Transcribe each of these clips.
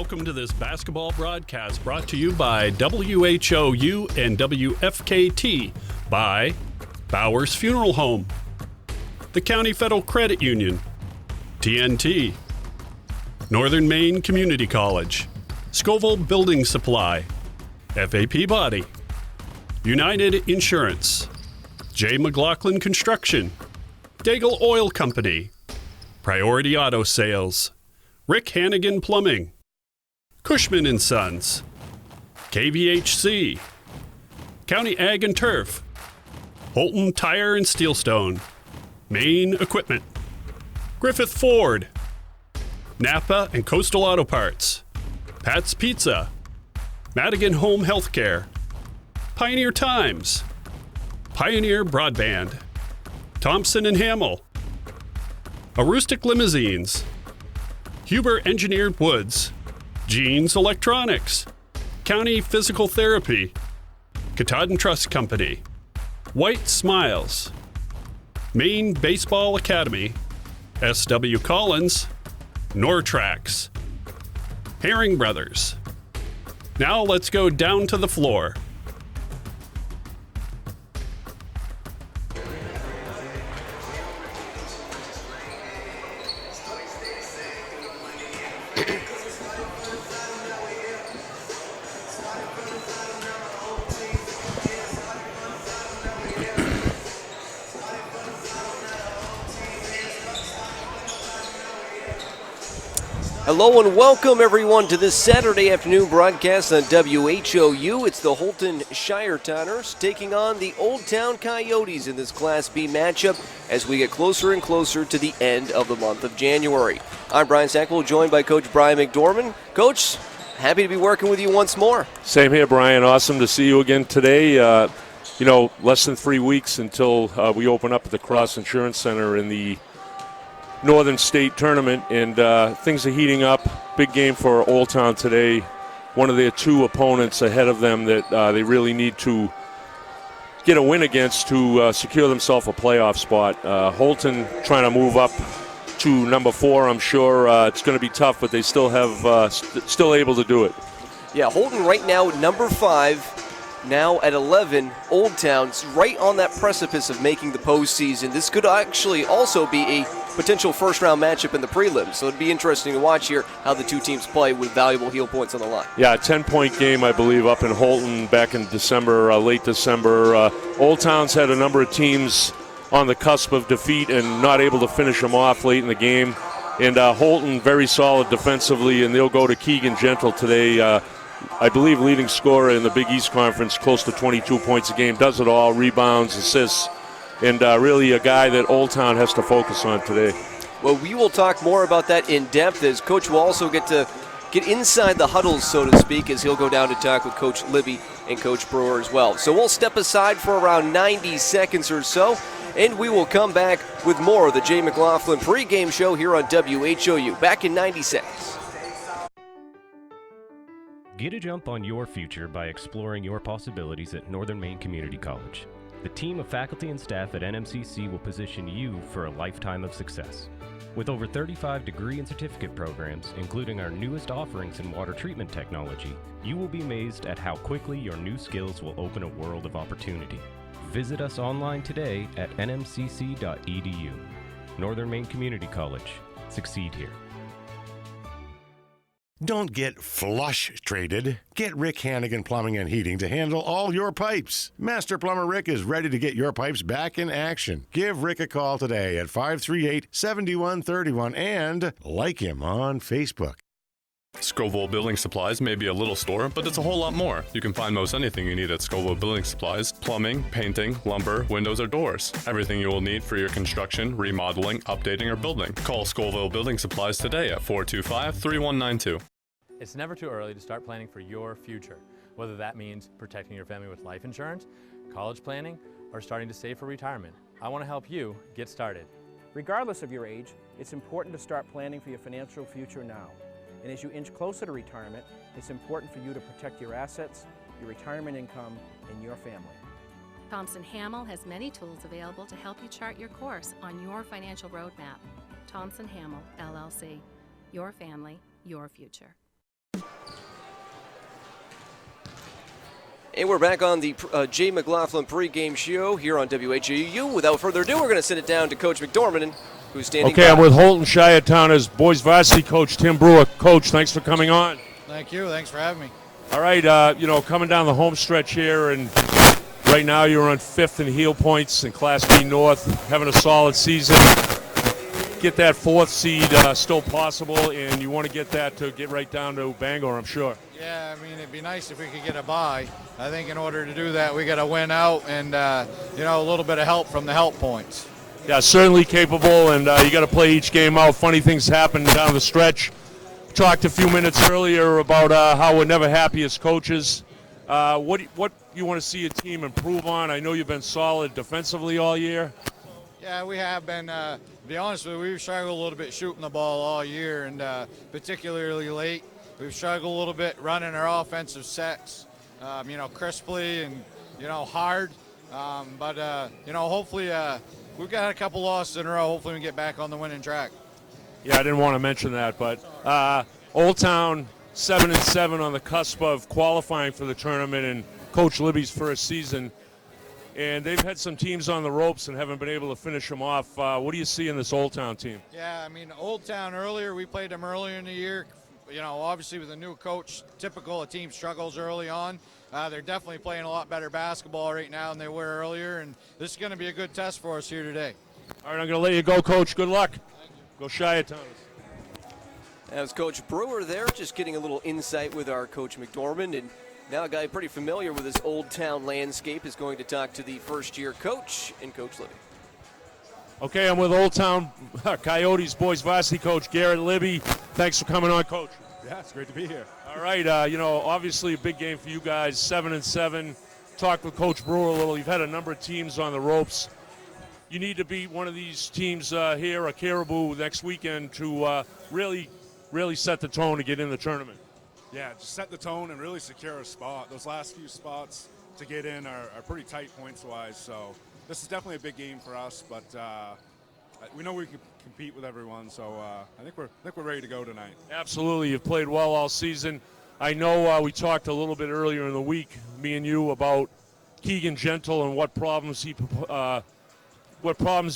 Welcome to this basketball broadcast brought to you by WHOU and WFKT, by Bowers Funeral Home, the County Federal Credit Union, TNT, Northern Maine Community College, Scoville Building Supply, FAP Body, United Insurance, J. McLaughlin Construction, Daigle Oil Company, Priority Auto Sales, Rick Hannigan Plumbing, Cushman & Sons, KVHC, County Ag and Turf, Houlton Tire and Steelstone, Maine Equipment, Griffith Ford, Napa and Coastal Auto Parts, Pat's Pizza, Madigan Home Healthcare, Pioneer Times, Pioneer Broadband, Thompson & Hamill, Aroostook Limousines, Huber Engineered Woods, Jeans Electronics, County Physical Therapy, Katahdin Trust Company, White Smiles, Maine Baseball Academy, S.W. Collins, Nortrax, Herring Brothers. Now let's go down to the floor. Hello and welcome everyone to this Saturday afternoon broadcast on WHOU. It's the Houlton Shire Towners taking on the Old Town Coyotes in this Class B matchup as we get closer and closer to the end of the month of January. I'm Brian Stackwell, joined by Coach Brian McDormand. Coach, happy to be working with you once more. Same here, Brian. Awesome to see you again today. Less than 3 weeks until we open up at the Cross Insurance Center in the Northern State Tournament, and things are heating up. Big game for Old Town today. One of their two opponents ahead of them that they really need to get a win against to secure themselves a playoff spot. Houlton trying to move up to number 4. I'm sure it's going to be tough, but they still have still able to do it. Yeah, Houlton right now number 5. Now at 11, Old Town's right on that precipice of making the postseason. This could actually also be a potential first-round matchup in the prelims, so it'd be interesting to watch here how the two teams play with valuable heel points on the line. Yeah, a 10-point game, I believe, up in Houlton back in December, late December. Old Town's had a number of teams on the cusp of defeat and not able to finish them off late in the game. And Houlton, very solid defensively, and they'll go to Keegan Gentle today. I believe leading scorer in the Big East Conference, close to 22 points a game, does it all, rebounds, assists, and really a guy that Old Town has to focus on today. Well, we will talk more about that in depth as Coach will also get inside the huddles, so to speak, as he'll go down to talk with Coach Libby and Coach Brewer as well. So we'll step aside for around 90 seconds or so, and we will come back with more of the Jay McLaughlin pregame show here on WHOU. Back in 90 seconds. Get a jump on your future by exploring your possibilities at Northern Maine Community College. The team of faculty and staff at NMCC will position you for a lifetime of success. With over 35 degree and certificate programs, including our newest offerings in water treatment technology, you will be amazed at how quickly your new skills will open a world of opportunity. Visit us online today at nmcc.edu. Northern Maine Community College. Succeed here. Don't get flush traded. Get Rick Hannigan Plumbing and Heating to handle all your pipes. Master Plumber Rick is ready to get your pipes back in action. Give Rick a call today at 538-7131 and like him on Facebook. Scoville Building Supplies may be a little store, but it's a whole lot more. You can find most anything you need at Scoville Building Supplies: plumbing, painting, lumber, windows, or doors. Everything you will need for your construction, remodeling, updating, or building. Call Scoville Building Supplies today at 425-3192. It's never too early to start planning for your future, whether that means protecting your family with life insurance, college planning, or starting to save for retirement. I want to help you get started. Regardless of your age, it's important to start planning for your financial future now. And as you inch closer to retirement, it's important for you to protect your assets, your retirement income, and your family. Thompson Hamill has many tools available to help you chart your course on your financial roadmap. Thompson Hamill, LLC. Your family, your future. And we're back on the Jay McLaughlin pregame show here on WHOU. Without further ado, we're going to send it down to Coach McDormand, who's standing by. Okay, I'm with Houlton Shiretowners boys varsity coach Tim Brewer. Coach, thanks for coming on. Thank you. Thanks for having me. All right, coming down the home stretch here, and right now you're on 5th in heel points in Class B North, having a solid season. Get that 4th seed still possible, and you want to get that to get right down to Bangor, I'm sure. Yeah, I mean, it'd be nice if we could get a bye. I think in order to do that, we got to win out and, a little bit of help from the help points. Yeah, certainly capable, and you got to play each game out. Funny things happen down the stretch. Talked a few minutes earlier about how we're never happy as coaches. What you want to see a team improve on? I know you've been solid defensively all year. Yeah, we have been. To be honest with you, we've struggled a little bit shooting the ball all year, and particularly late. We've struggled a little bit running our offensive sets, crisply and, hard. Hopefully we've got a couple losses in a row. Hopefully we can get back on the winning track. Yeah, I didn't want to mention that, but Old Town 7-7 on the cusp of qualifying for the tournament and Coach Libby's first season. And they've had some teams on the ropes and haven't been able to finish them off. What do you see in this Old Town team? Yeah, I mean, Old Town earlier, we played them earlier in the year. Obviously with a new coach, typical a team struggles early on. They're definitely playing a lot better basketball right now than they were earlier, and this is going to be a good test for us here today. All right, I'm going to let you go, Coach. Good luck. Go Shiretowners. That was Coach Brewer there, just getting a little insight with our Coach McDormand. And now a guy pretty familiar with this Old Town landscape is going to talk to the first-year coach and Coach Libby. Okay, I'm with Old Town Coyotes boys varsity coach Garrett Libby. Thanks for coming on, Coach. Yeah, it's great to be here. All right, obviously a big game for you guys, 7-7. Talked with Coach Brewer a little. You've had a number of teams on the ropes. You need to beat one of these teams here, or Caribou, next weekend to really set the tone to get in the tournament. Yeah, just set the tone and really secure a spot. Those last few spots to get in are pretty tight points-wise, so this is definitely a big game for us, but we know we can compete with everyone, so I think we're ready to go tonight. Absolutely. You've played well all season. I know we talked a little bit earlier in the week, me and you, about Keegan Gentle and what problems he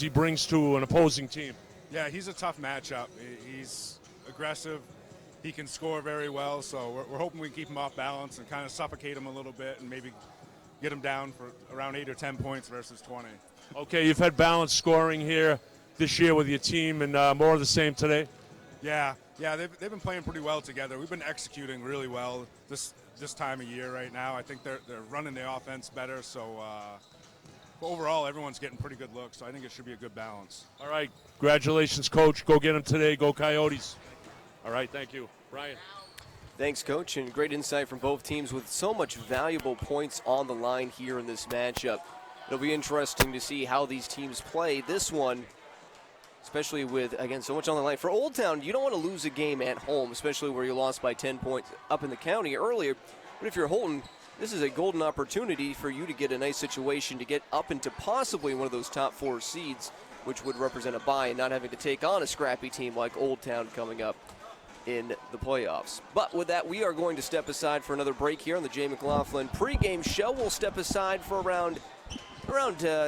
brings to an opposing team. Yeah, he's a tough matchup. He's aggressive. He can score very well, so we're hoping we can keep him off balance and kind of suffocate him a little bit and maybe get him down for around 8 or 10 points versus 20. Okay, you've had balanced scoring here this year with your team, and more of the same today? Yeah, they've been playing pretty well together. We've been executing really well this time of year right now. I think they're running the offense better, so overall everyone's getting pretty good looks, so I think it should be a good balance. All right, congratulations, Coach. Go get them today. Go Coyotes. All right, thank you. Brian. Thanks, Coach, and great insight from both teams with so much valuable points on the line here in this matchup. It'll be interesting to see how these teams play this one, especially with, again, so much on the line. For Old Town, you don't want to lose a game at home, especially where you lost by 10 points up in the county earlier. But if you're Houlton, this is a golden opportunity for you to get a nice situation to get up into possibly one of those top 4 seeds, which would represent a bye and not having to take on a scrappy team like Old Town coming up in the playoffs. But with that, we are going to step aside for another break here on the Jay McLaughlin pregame show. We'll step aside for around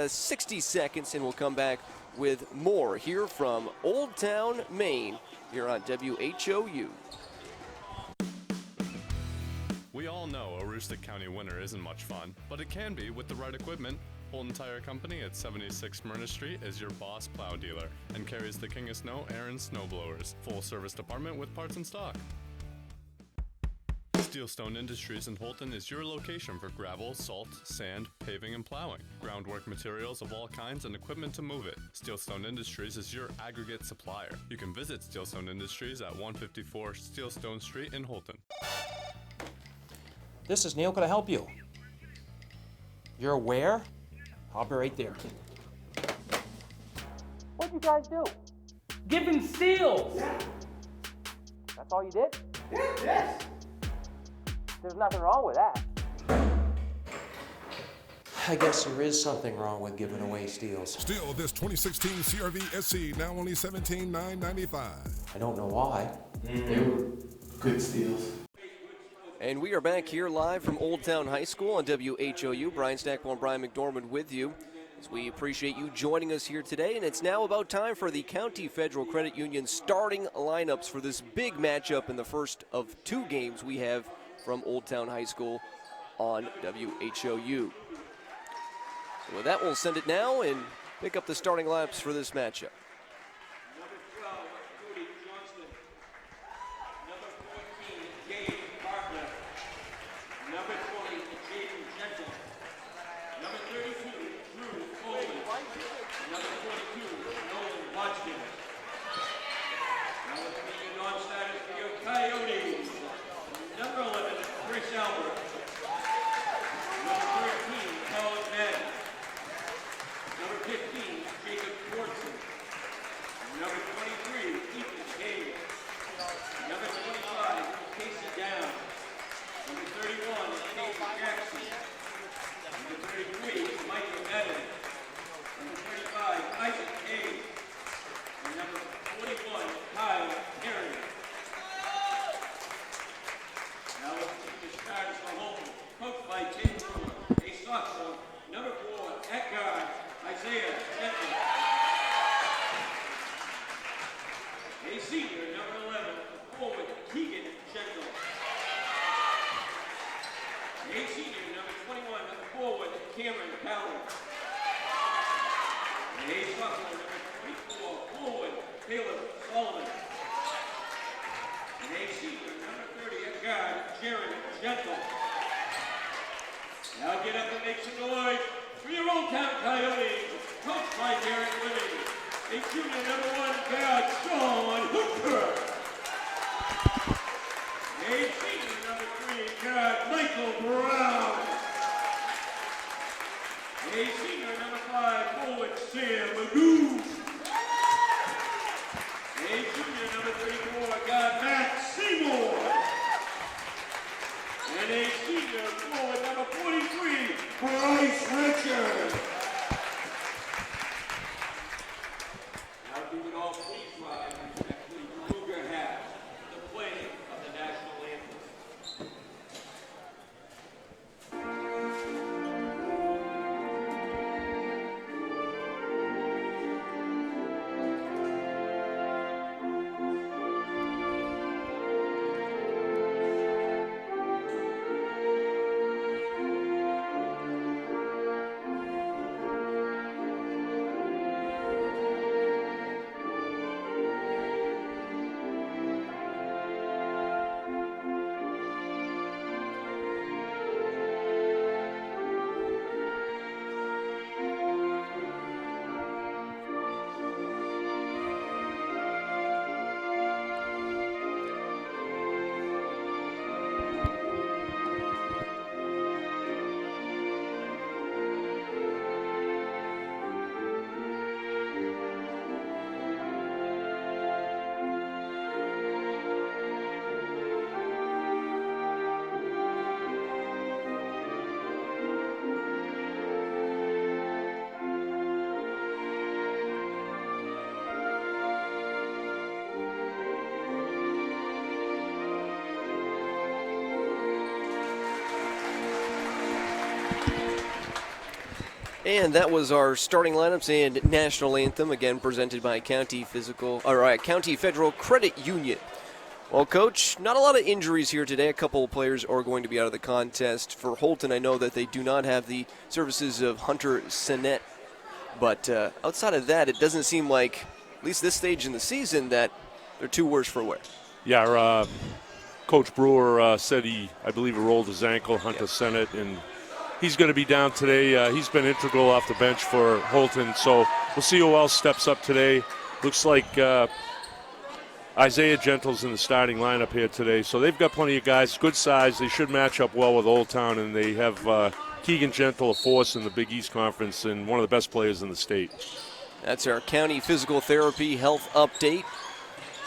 60 seconds, and we'll come back with more here from Old Town, Maine, here on WHOU. We all know a Aroostook County winter isn't much fun, but it can be with the right equipment. Houlton Tire Company at 76 Myrna Street is your boss plow dealer and carries the King of Snow Aaron snowblowers. Full service department with parts in stock. Steelstone Industries in Houlton is your location for gravel, salt, sand, paving, and plowing. Groundwork materials of all kinds and equipment to move it. Steelstone Industries is your aggregate supplier. You can visit Steelstone Industries at 154 Steelstone Street in Houlton. This is Neil. Can I help you? You're where? I'll be right there. What'd you guys do? Giving steals. Yeah. That's all you did? Yes. There's nothing wrong with that. I guess there is something wrong with giving away steals. Still, this 2016 CRV SC, now only $17,995. I don't know why. They were good steals. And we are back here live from Old Town High School on WHOU. Brian Stackpole and Brian McDormand with you. As we appreciate you joining us here today. And it's now about time for the County Federal Credit Union starting lineups for this big matchup in the first of 2 games we have from Old Town High School on WHOU. So with that, we'll send it now and pick up the starting lineups for this matchup. Now get up and make some noise for your Old Town Coyotes, coached by Derek Whitty. A junior number 1 guard, Sean Hooker. A senior number 3 guard, Michael Brown. A senior number 5 forward, Sam Magoo. A junior number 34 guard, Matt Seymour. And a senior forward number 43, Bryce Richards. Now if you would all please rise and respectfully remove your hats for the playing of the national anthem. And that was our starting lineups and national anthem, again presented by County Federal Credit Union. Well, Coach, not a lot of injuries here today. A couple of players are going to be out of the contest. For Houlton, I know that they do not have the services of Hunter Sinnett. But outside of that, it doesn't seem like, at least this stage in the season, that they're too worse for wear. Yeah, Coach Brewer said I believe he rolled his ankle, Hunter Sinnett, and he's going to be down today. He's been integral off the bench for Houlton, so we'll see who else steps up today. Looks like Isaiah Gentle's in the starting lineup here today, so they've got plenty of guys, good size. They should match up well with Old Town, and they have Keegan Gentle, a force in the Big East Conference, and one of the best players in the state. That's our County Physical Therapy Health Update.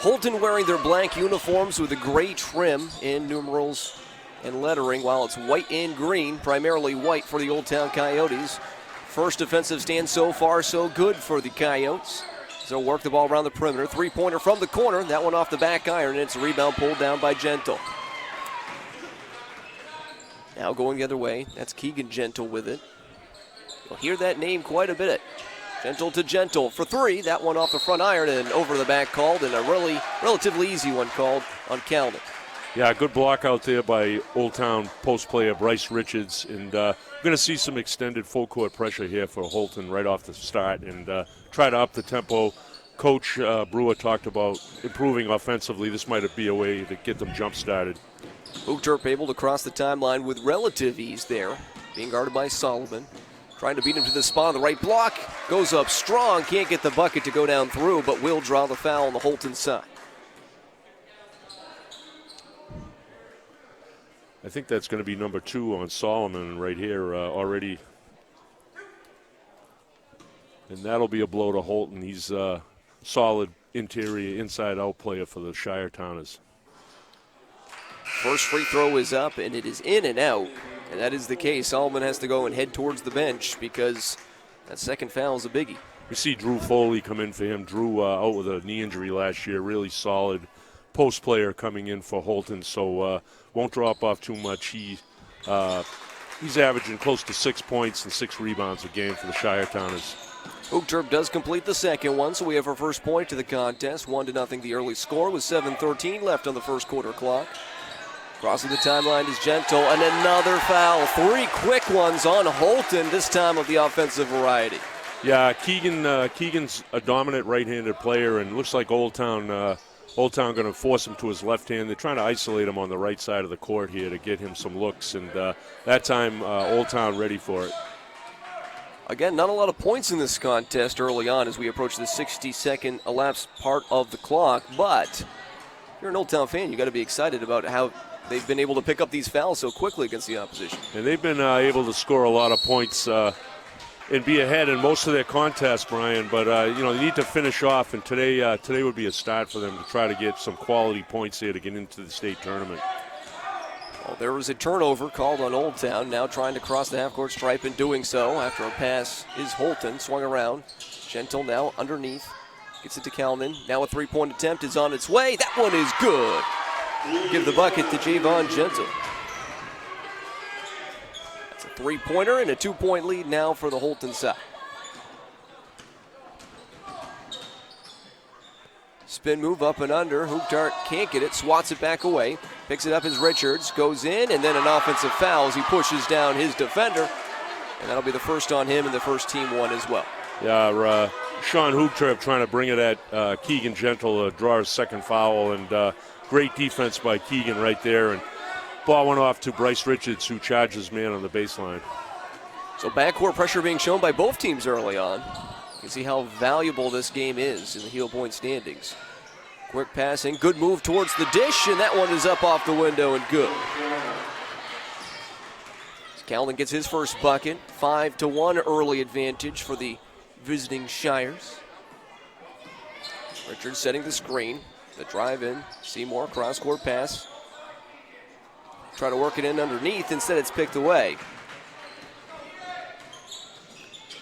Houlton wearing their blank uniforms with a gray trim in numerals and lettering, while it's white and green, primarily white for the Old Town Coyotes. First defensive stand so far, so good for the Coyotes. So work the ball around the perimeter. Three-pointer from the corner. That one off the back iron, and it's a rebound pulled down by Gentle. Now going the other way, that's Keegan Gentle with it. You'll hear that name quite a bit. Gentle to Gentle for three. That one off the front iron and over the back called, and a relatively easy one called on Calden. Yeah, good block out there by Old Town post player Bryce Richards. And we're going to see some extended full court pressure here for Houlton right off the start and try to up the tempo. Coach Brewer talked about improving offensively. This might be a way to get them jump started. Houlton able to cross the timeline with relative ease there, being guarded by Solomon. Trying to beat him to the spot on the right block. Goes up strong, can't get the bucket to go down through, but will draw the foul on the Houlton side. I think that's going to be number 2 on Solomon right here already. And that'll be a blow to Houlton. He's a solid interior, inside-out player for the Shire Towners. First free throw is up, and it is in and out. And that is the case. Solomon has to go and head towards the bench because that second foul is a biggie. We see Drew Foley come in for him. Drew out with a knee injury last year, really solid post player coming in for Houlton, so won't drop off too much. He's averaging close to 6 points and 6 rebounds a game for the Shire Towners. Houlton does complete the second one, so we have our first point to the contest. 1-0 the early score with 7:13 left on the first quarter clock. Crossing the timeline is Gentle, and another foul. 3 quick ones on Houlton, this time of the offensive variety. Yeah, Keegan's a dominant right-handed player, and looks like Old Town going to force him to his left hand. They're trying to isolate him on the right side of the court here to get him some looks, and that time Old Town ready for it. Again, not a lot of points in this contest early on as we approach the 60-second elapsed part of the clock, but if you're an Old Town fan, you got to be excited about how they've been able to pick up these fouls so quickly against the opposition. And they've been able to score a lot of points and be ahead in most of their contests, Brian. But, they need to finish off, and today would be a start for them to try to get some quality points here to get into the state tournament. Well, there was a turnover called on Old Town, now trying to cross the half-court stripe and doing so after a pass is Houlton, swung around. Gentle now underneath, gets it to Kalman. Now a three-point attempt is on its way. That one is good. Give the bucket to Javon Gentle. That's a three-pointer and a 2-point lead now for the Houlton side. Spin move up and under. Houlton can't get it, swats it back away. Picks it up as Richards, goes in, and then an offensive foul as he pushes down his defender. And that'll be the first on him and the first team one as well. Yeah, Sean Houlton trying to bring it at Keegan Gentle to draw his second foul, and great defense by Keegan right there. And ball went off to Bryce Richards, who charges man on the baseline. So backcourt pressure being shown by both teams early on. You can see how valuable this game is in the heel point standings. Quick passing, good move towards the dish, and that one is up off the window and good. Calden gets his first bucket. 5-1 early advantage for the visiting Shires. Richards setting the screen. The drive in. Seymour, cross-court pass. Try to work it in underneath. Instead, it's picked away.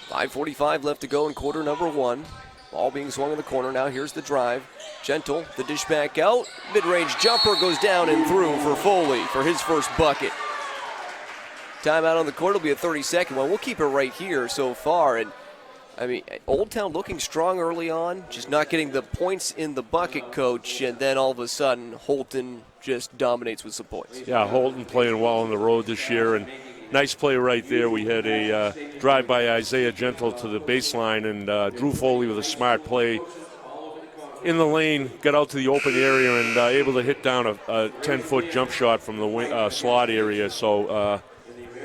5:45 left to go in quarter number 1. Ball being swung in the corner. Now here's the drive. Gentle, the dish back out. Mid-range jumper goes down and through for Foley for his first bucket. Timeout on the court will be a 30-second one. We'll keep it right here so far. And Old Town looking strong early on, just not getting the points in the bucket, Coach, and then all of a sudden, Houlton just dominates with some points. Yeah, Houlton playing well on the road this year, and nice play right there. We had a drive by Isaiah Gentle to the baseline, and Drew Foley with a smart play in the lane, got out to the open area and able to hit down a 10-foot jump shot from the slot area. So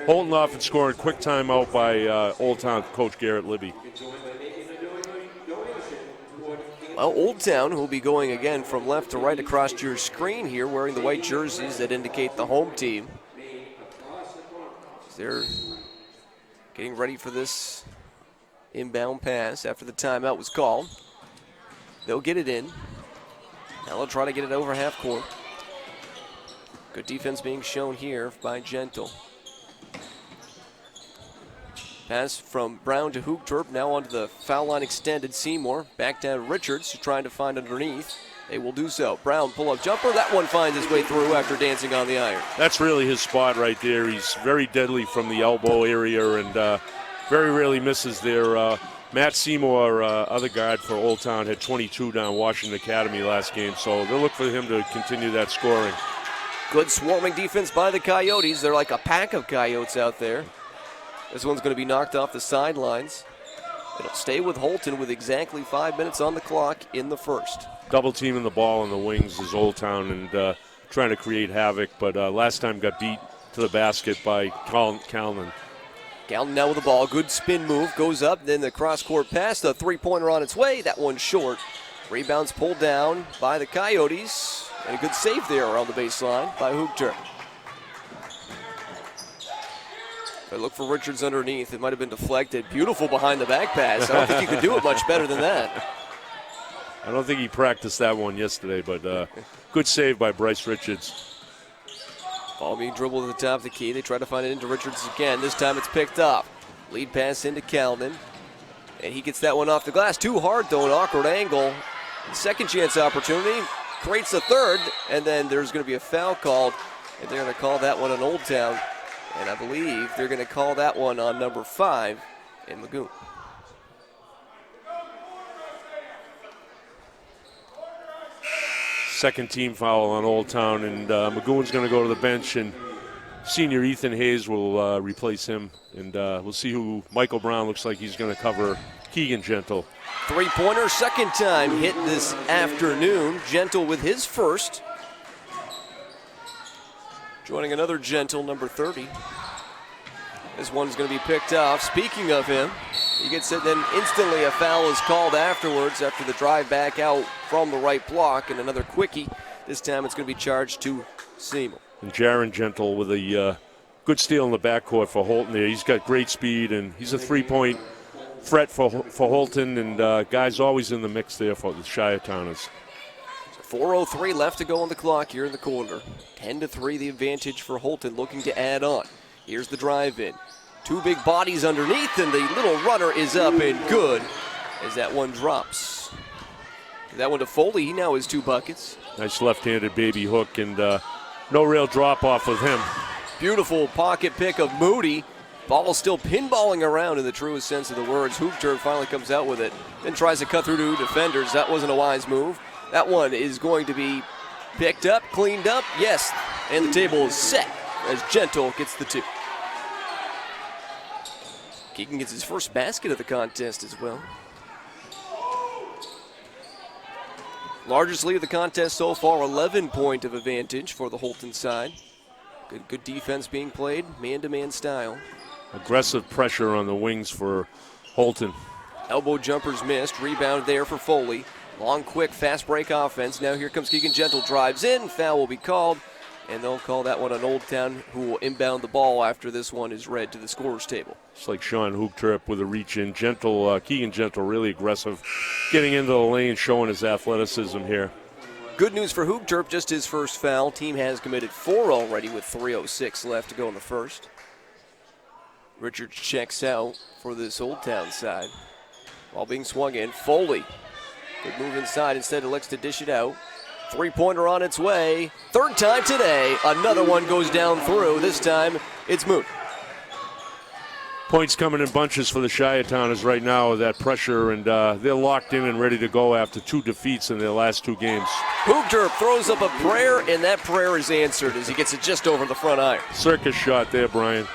Houlton off and scoring. Quick timeout by Old Town coach Garrett Libby. Well, Old Town, who'll be going again from left to right across your screen here, wearing the white jerseys that indicate the home team. They're getting ready for this inbound pass after the timeout was called. They'll get it in. Now they'll try to get it over half court. Good defense being shown here by Gentle. Pass from Brown to Houkturp, now onto the foul line extended Seymour. Back down Richards, trying to find underneath. They will do so. Brown pull-up jumper. That one finds its way through after dancing on the iron. That's really his spot right there. He's very deadly from the elbow area and very rarely misses there. Matt Seymour, other guard for Old Town, had 22 down Washington Academy last game, so they'll look for him to continue that scoring. Good swarming defense by the Coyotes. They're like a pack of coyotes out there. This one's going to be knocked off the sidelines. It'll stay with Houlton with exactly 5 minutes on the clock in the first. Double teaming the ball in the wings is Old Town and trying to create havoc, but last time got beat to the basket by Calnan. Calnan now with the ball. Good spin move. Goes up. Then the cross-court pass. The three-pointer on its way. That one's short. Rebounds pulled down by the Coyotes. And a good save there around the baseline by Houlton. They look for Richards underneath. It might have been deflected. Beautiful behind-the-back pass. I don't think you could do it much better than that. I don't think he practiced that one yesterday, but good save by Bryce Richards. Ball being dribbled at the top of the key. They try to find it into Richards again. This time it's picked up. Lead pass into Calnan. And he gets that one off the glass. Too hard, though, an awkward angle. Second chance opportunity. Creates a third. And then there's going to be a foul called. And they're going to call that one on Old Town. And I believe they're going to call that one on number 5 in Magoon. Second team foul on Old Town, and Magoon's going to go to the bench, and senior Ethan Hayes will replace him. And we'll see who Michael Brown looks like he's going to cover Keegan Gentle. Three-pointer, second time hit this afternoon. Gentle with his first. Joining another Gentle, number 30. This one's going to be picked off. Speaking of him, he gets it, then instantly a foul is called afterwards after the drive back out from the right block, and another quickie. This time it's going to be charged to Seymour. And Jaron Gentle with a good steal in the backcourt for Houlton there. He's got great speed, and he's a three-point threat for Houlton, and guys always in the mix there for the Shiretowners. 4:03 left to go on the clock here in the corner. 10-3 the advantage for Houlton, looking to add on. Here's the drive in. Two big bodies underneath, and the little runner is up and good as that one drops. That one to Foley. He now has 2 buckets. Nice left-handed baby hook, and no real drop-off with him. Beautiful pocket pick of Moody. Ball still pinballing around in the truest sense of the words. Houlton finally comes out with it, then tries to cut through 2 defenders. That wasn't a wise move. That one is going to be picked up, cleaned up, yes, and the table is set as Gentle gets the 2. Keegan gets his first basket of the contest as well. Largest lead of the contest so far, 11-point of advantage for the Houlton side. Good defense being played, man-to-man style. Aggressive pressure on the wings for Houlton. Elbow jumpers missed, rebound there for Foley. Long, quick, fast break offense. Now here comes Keegan Gentle, drives in, foul will be called. And they'll call that one on Old Town, who will inbound the ball after this one is read to the scorer's table. It's like Sean Houlton with a reach in. Keegan Gentle really aggressive, getting into the lane, showing his athleticism here. Good news for Houlton, just his first foul. Team has committed 4 already with 3:06 left to go in the first. Richards checks out for this Old Town side. Ball being swung in. Foley, good move inside. Instead, elects to dish it out. Three-pointer on its way. Third time today. Another one goes down through. This time, it's Moody. Points coming in bunches for the Shiretowners right now with that pressure, and they're locked in and ready to go after 2 defeats in their last 2 games. Houlton throws up a prayer, and that prayer is answered as he gets it just over the front iron. Circus shot there, Brian.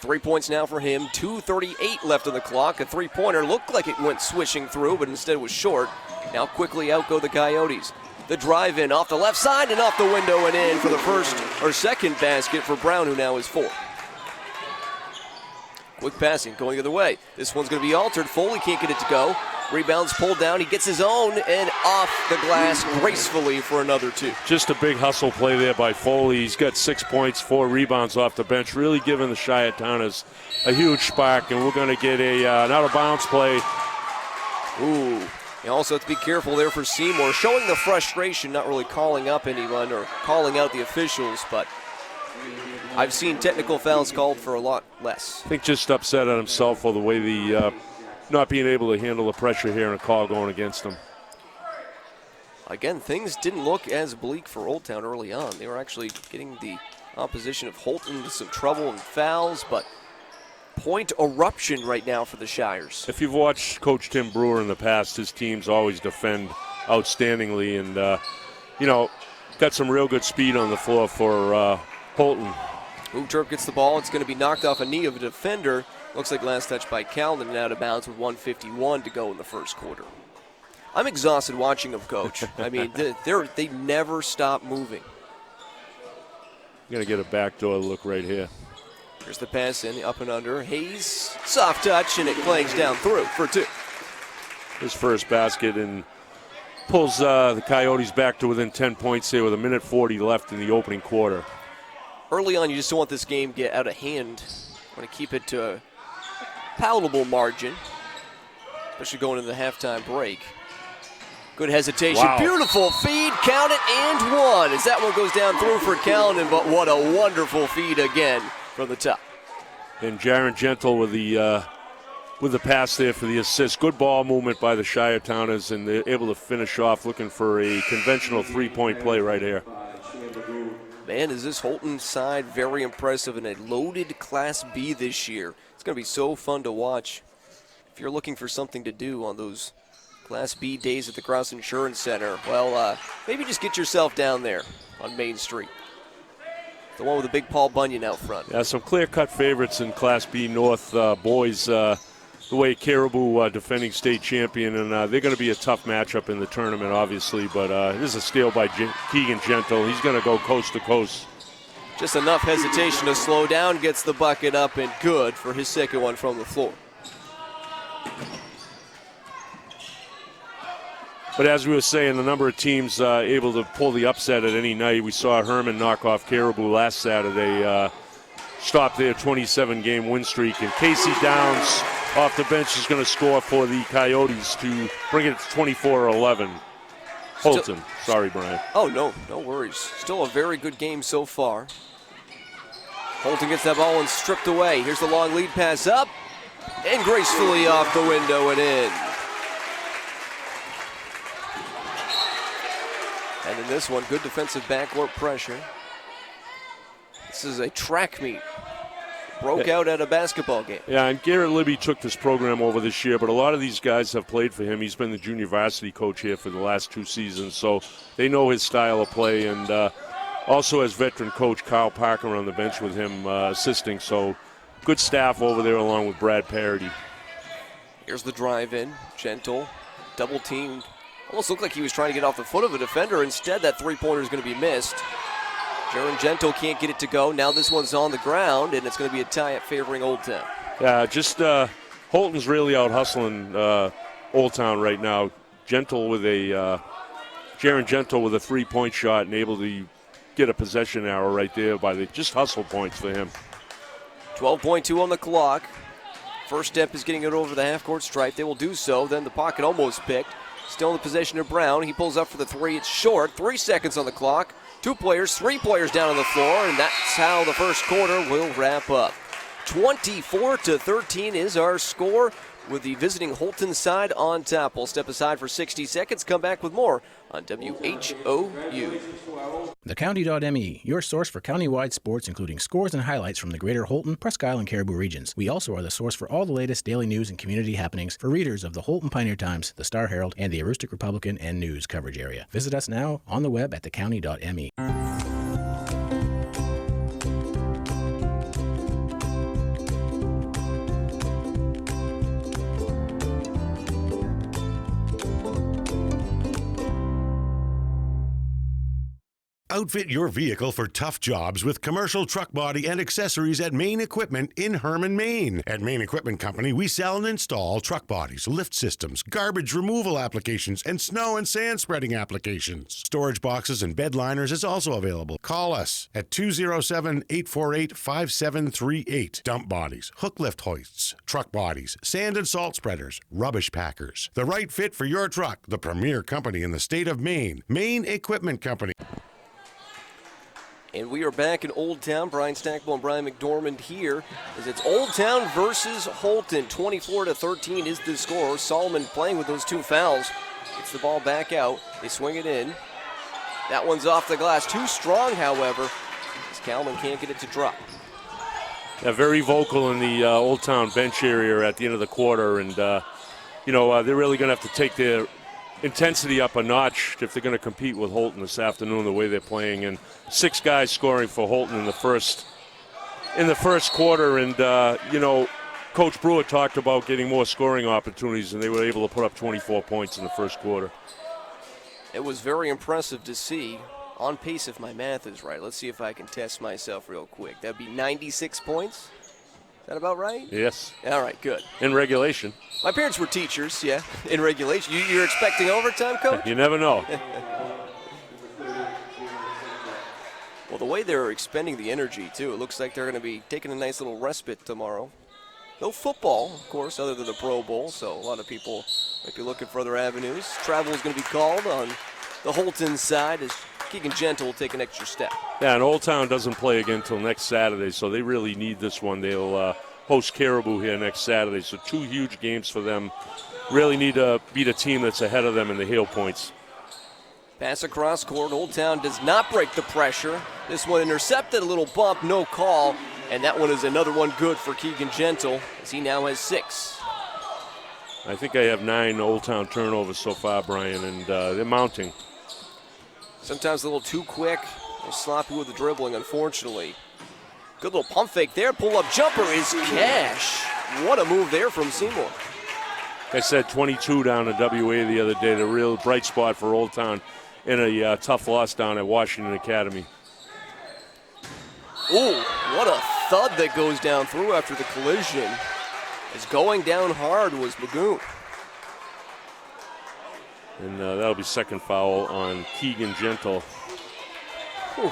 3 points now for him. 2:38 left on the clock. A three-pointer looked like it went swishing through, but instead was short. Now quickly out go the Coyotes. The drive in off the left side and off the window and in for the second basket for Brown, who now is 4. Quick passing going the other way. This one's going to be altered. Foley can't get it to go. Rebounds pulled down. He gets his own and off the glass gracefully for another 2. Just a big hustle play there by Foley. He's got 6 points, 4 rebounds off the bench, really giving the Shiretowners a huge spark, and we're going to get an out-of-bounds play. Ooh. You also have to be careful there for Seymour, showing the frustration, not really calling up anyone or calling out the officials, but I've seen technical fouls called for a lot less. I think just upset at himself for the way not being able to handle the pressure here and a call going against him. again, things didn't look as bleak for Old Town early on. They were actually getting the opposition of Houlton into some trouble and fouls, but point eruption right now for the Shires. If you've watched Coach Tim Brewer in the past, his teams always defend outstandingly, and, got some real good speed on the floor for Houlton. Houlton gets the ball. It's going to be knocked off a knee of a defender. Looks like last touch by Calden and out of bounds with 1:51 to go in the first quarter. I'm exhausted watching them, Coach. I mean, they never stop moving. Going to get a backdoor look right here. Here's the pass in, up and under. Hayes, soft touch, and it clangs down through for 2. His first basket, and pulls the Coyotes back to within 10 points here with 1:40 left in the opening quarter. Early on, you just don't want this game to get out of hand. You want to keep it to a palatable margin, especially going into the halftime break. Good hesitation. Wow. Beautiful feed. Count it, and 1. As that one goes down through for Calden, but what a wonderful feed again from the top. And Jaron Gentle with the pass there for the assist. Good ball movement by the Shire Towners, and they're able to finish off looking for a conventional three-point play right here. Man, is this Houlton side very impressive in a loaded Class B this year. It's going to be so fun to watch. If you're looking for something to do on those Class B days at the Cross Insurance Center, well, maybe just get yourself down there on Main Street. The one with the big Paul Bunyan out front. Yeah, some clear-cut favorites in Class B North boys. The way Caribou defending state champion, and they're going to be a tough matchup in the tournament, obviously, but this is a steal by Keegan Gentle. He's going to go coast to coast. Just enough hesitation to slow down, gets the bucket up, and good for his second one from the floor. But as we were saying, the number of teams able to pull the upset at any night. We saw Herman knock off Caribou last Saturday, stop their 27-game win streak, and Casey Downs off the bench is going to score for the Coyotes to bring it to 24-11. Houlton. Sorry, Brian. Oh, no worries. Still a very good game so far. Houlton gets that ball and stripped away. Here's the long lead pass up, and gracefully off the window and in. And in this one, good defensive backcourt pressure. This is a track meet. Broke out at a basketball game. Yeah, and Garrett Libby took this program over this year, but a lot of these guys have played for him. He's been the junior varsity coach here for the last 2 seasons, so they know his style of play, and also has veteran coach Kyle Parker on the bench with him assisting, so good staff over there along with Brad Parody. Here's the drive in. Gentle, double teamed. Almost looked like he was trying to get off the foot of a defender. Instead, that three-pointer is going to be missed. Jaron Gentle can't get it to go. Now this one's on the ground, and it's going to be a tie favoring Old Town. Yeah, just Houlton's really out hustling Old Town right now. Jaron Gentle with a three-point shot and able to get a possession arrow right there by just hustle points for him. 12.2 on the clock. First step is getting it over the half-court stripe. They will do so. Then the pocket almost picked. Still in the possession of Brown. He pulls up for the three. It's short. 3 seconds on the clock. 3 players down on the floor, and that's how the first quarter will wrap up. 24-13 is our score, with the visiting Houlton side on top. We'll step aside for 60 seconds, come back with more on WHOU. TheCounty.me, your source for countywide sports, including scores and highlights from the greater Houlton, Presque Isle, and Caribou regions. We also are the source for all the latest daily news and community happenings for readers of the Houlton Pioneer Times, the Star Herald, and the Aroostook Republican and News coverage area. Visit us now on the web at thecounty.me. Outfit your vehicle for tough jobs with commercial truck body and accessories at Main Equipment in Herman, Maine. At Main Equipment Company, we sell and install truck bodies, lift systems, garbage removal applications, and snow and sand spreading applications. Storage boxes and bed liners is also available. Call us at 207-848-5738. Dump bodies, hook lift hoists, truck bodies, sand and salt spreaders, rubbish packers. The right fit for your truck. The premier company in the state of Maine. Main Equipment Company. And we are back in Old Town. Brian Stackpole and Brian McDormand here as it's Old Town versus Houlton. 24-13 is the score. Solomon playing with those 2 fouls Gets the ball back out. They swing it in. That one's off the glass. Too strong, however, as Calvin can't get it to drop. Yeah, very vocal in the Old Town bench area at the end of the quarter, and they're really going to have to take their intensity up a notch if they're going to compete with Houlton this afternoon the way they're playing. And 6 guys scoring for Houlton in the first quarter, and Coach Brewer talked about getting more scoring opportunities, and they were able to put up 24 points in the first quarter. It was very impressive to see. On pace, if my math is right. Let's see if I can test myself real quick. That'd be 96 points. Is that about right? Yes. All right, good. In regulation. My parents were teachers, yeah, in regulation. You're expecting overtime, Coach? You never know. Well, the way they're expending the energy, too, it looks like they're going to be taking a nice little respite tomorrow. No football, of course, other than the Pro Bowl, so a lot of people might be looking for other avenues. Travel is going to be called on the Houlton side as Keegan Gentle will take an extra step. Yeah, and Old Town doesn't play again until next Saturday, so they really need this one. They'll host Caribou here next Saturday, so 2 huge games for them. Really need to beat a team that's ahead of them in the Hale points. Pass across court. Old Town does not break the pressure. This one intercepted, a little bump, no call. And that one is another one good for Keegan Gentle, as he now has 6. I think I have 9 Old Town turnovers so far, Brian, and they're mounting. Sometimes a little too quick. They're sloppy with the dribbling, unfortunately. Good little pump fake there. Pull-up jumper is cash. What a move there from Seymour. I said 22 down at WA the other day, the real bright spot for Old Town in a tough loss down at Washington Academy. Ooh, what a thud that goes down through after the collision. As going down hard was Magoon. And that'll be second foul on Keegan Gentle. Whew.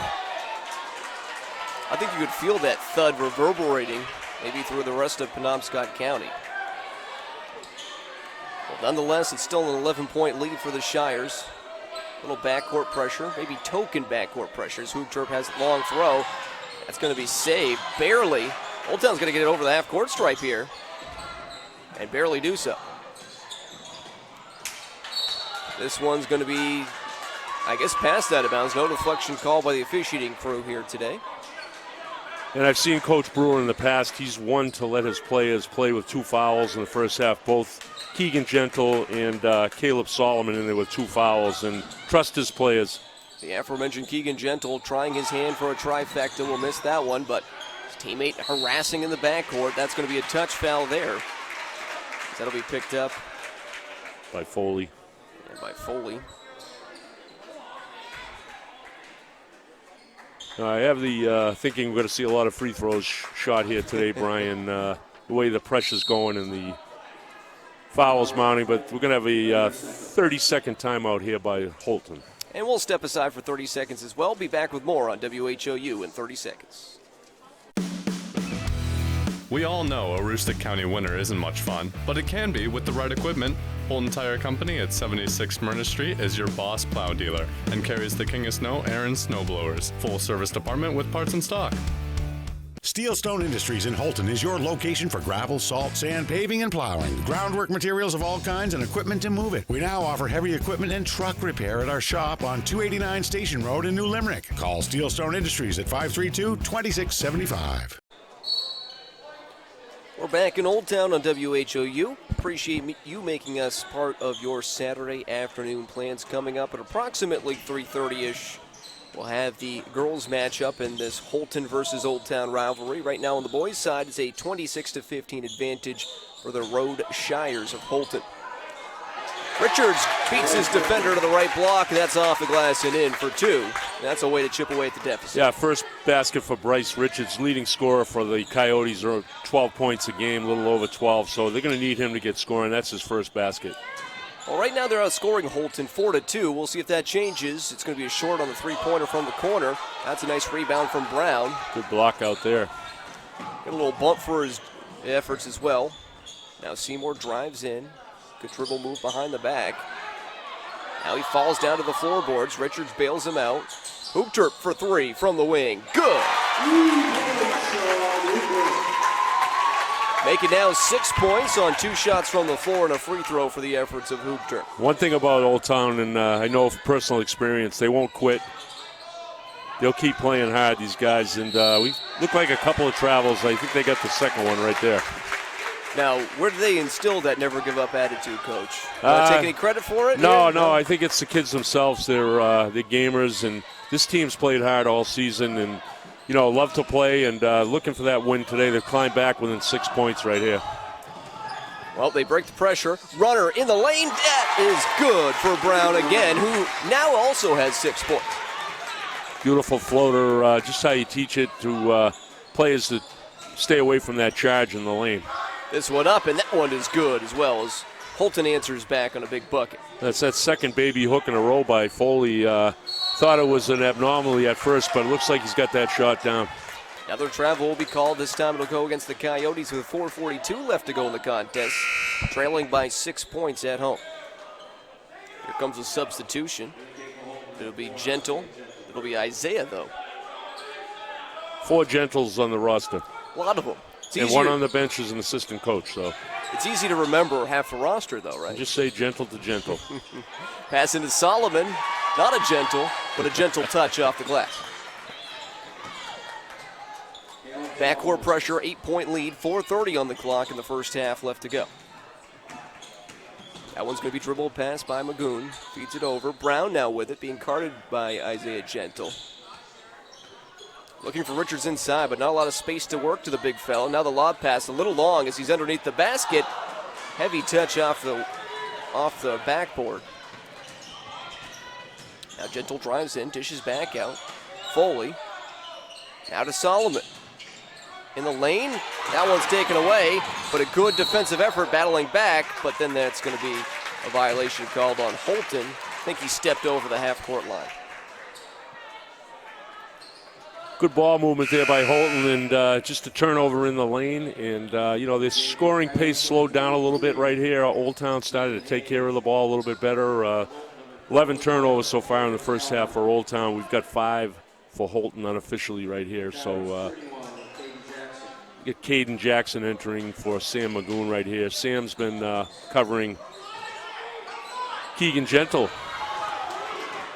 I think you could feel that thud reverberating maybe through the rest of Penobscot County. Well, nonetheless, it's still an 11-point lead for the Shires. A little backcourt pressure, maybe token backcourt pressure as Hoopturp has a long throw. That's going to be saved, barely. Old Town's going to get it over the half-court stripe here, and barely do so. This one's going to be, I guess, past out of bounds. No deflection call by the officiating crew here today. And I've seen Coach Brewer in the past. He's one to let his players play with 2 fouls in the first half. Both Keegan Gentle and Caleb Solomon in there with 2 fouls, and trust his players. The aforementioned Keegan Gentle trying his hand for a trifecta will miss that one, but his teammate harassing in the backcourt. That's going to be a touch foul there. That'll be picked up by Foley. Yeah, by Foley. I have the thinking we're going to see a lot of free throws shot here today, Brian, the way the pressure's going and the fouls mounting, but we're going to have a 30-second timeout here by Houlton. And we'll step aside for 30 seconds as well. Be back with more on WHOU in 30 seconds. We all know a Aroostook County winter isn't much fun, but it can be with the right equipment. Houlton Tire Company at 76 Myrna Street is your boss plow dealer and carries the King of Snow Aaron snowblowers. Full service department with parts in stock. Steelstone Industries in Houlton is your location for gravel, salt, sand, paving, and plowing. Groundwork materials of all kinds and equipment to move it. We now offer heavy equipment and truck repair at our shop on 289 Station Road in New Limerick. Call Steelstone Industries at 532-2675. We're back in Old Town on WHOU. Appreciate you making us part of your Saturday afternoon plans. Coming up at approximately 3:30-ish. We'll have the girls matchup in this Houlton versus Old Town rivalry. Right now on the boys' side, it's a 26-15 advantage for the Road Shires of Houlton. Richards beats his defender to the right block, and that's off the glass and in for 2. That's a way to chip away at the deficit. Yeah, first basket for Bryce Richards, leading scorer for the Coyotes, are 12 points a game, a little over 12, so they're going to need him to get scoring. That's his first basket. Well, right now they're outscoring Houlton 4-2. We'll see if that changes. It's going to be a short on the three-pointer from the corner. That's a nice rebound from Brown. Good block out there. Get a little bump for his efforts as well. Now Seymour drives in. Good dribble move behind the back. Now he falls down to the floorboards. Richards bails him out. Hoopturp for 3 from the wing. Good. Make it now 6 points on 2 shots from the floor and a free throw for the efforts of Houlton. One thing about Old Town, and I know from personal experience, they won't quit. They'll keep playing hard, these guys, and we look like a couple of travels. I think they got the second one right there. Now, where do they instill that never give up attitude, Coach? Want to take any credit for it? No, I think it's the kids themselves. They're gamers, and this team's played hard all season, and love to play, and looking for that win today. They've climbed back within 6 points right here. Well, they break the pressure. Runner in the lane. That is good for Brown again, who now also has 6 points. Beautiful floater, just how you teach it to players to stay away from that charge in the lane. This one up, and that one is good as well as Houlton answers back on a big bucket. That's that second baby hook in a row by Foley. Thought it was an abnormality at first, but it looks like he's got that shot down. Another travel will be called. This time it'll go against the Coyotes with 4:42 left to go in the contest, trailing by 6 points at home. Here comes a substitution. It'll be Gentle. It'll be Isaiah, though. 4 Gentles on the roster. A lot of them. And one on the bench is an assistant coach. So it's easy to remember half the roster, though, right? Just say Gentle to Gentle. Pass into Solomon. Not a Gentle, but a gentle touch off the glass. Backcourt pressure, 8-point lead, 4:30 on the clock in the first half left to go. That one's going to be dribbled past by Magoon. Feeds it over. Brown now with it, being guarded by Isaiah Gentle. Looking for Richards inside, but not a lot of space to work to the big fella. Now the lob pass a little long as he's underneath the basket. Heavy touch off the backboard. Now Gentle drives in, dishes back out. Foley. Now to Solomon. In the lane, that one's taken away, but a good defensive effort battling back, but then that's going to be a violation called on Houlton. I think he stepped over the half-court line. Good ball movement there by Houlton, and just a turnover in the lane. And, the scoring pace slowed down a little bit right here. Old Town started to take care of the ball a little bit better. 11 turnovers so far in the first half for Old Town. We've got 5 for Houlton unofficially right here. So get Caden Jackson entering for Sam Magoon right here. Sam's been covering Keegan Gentle.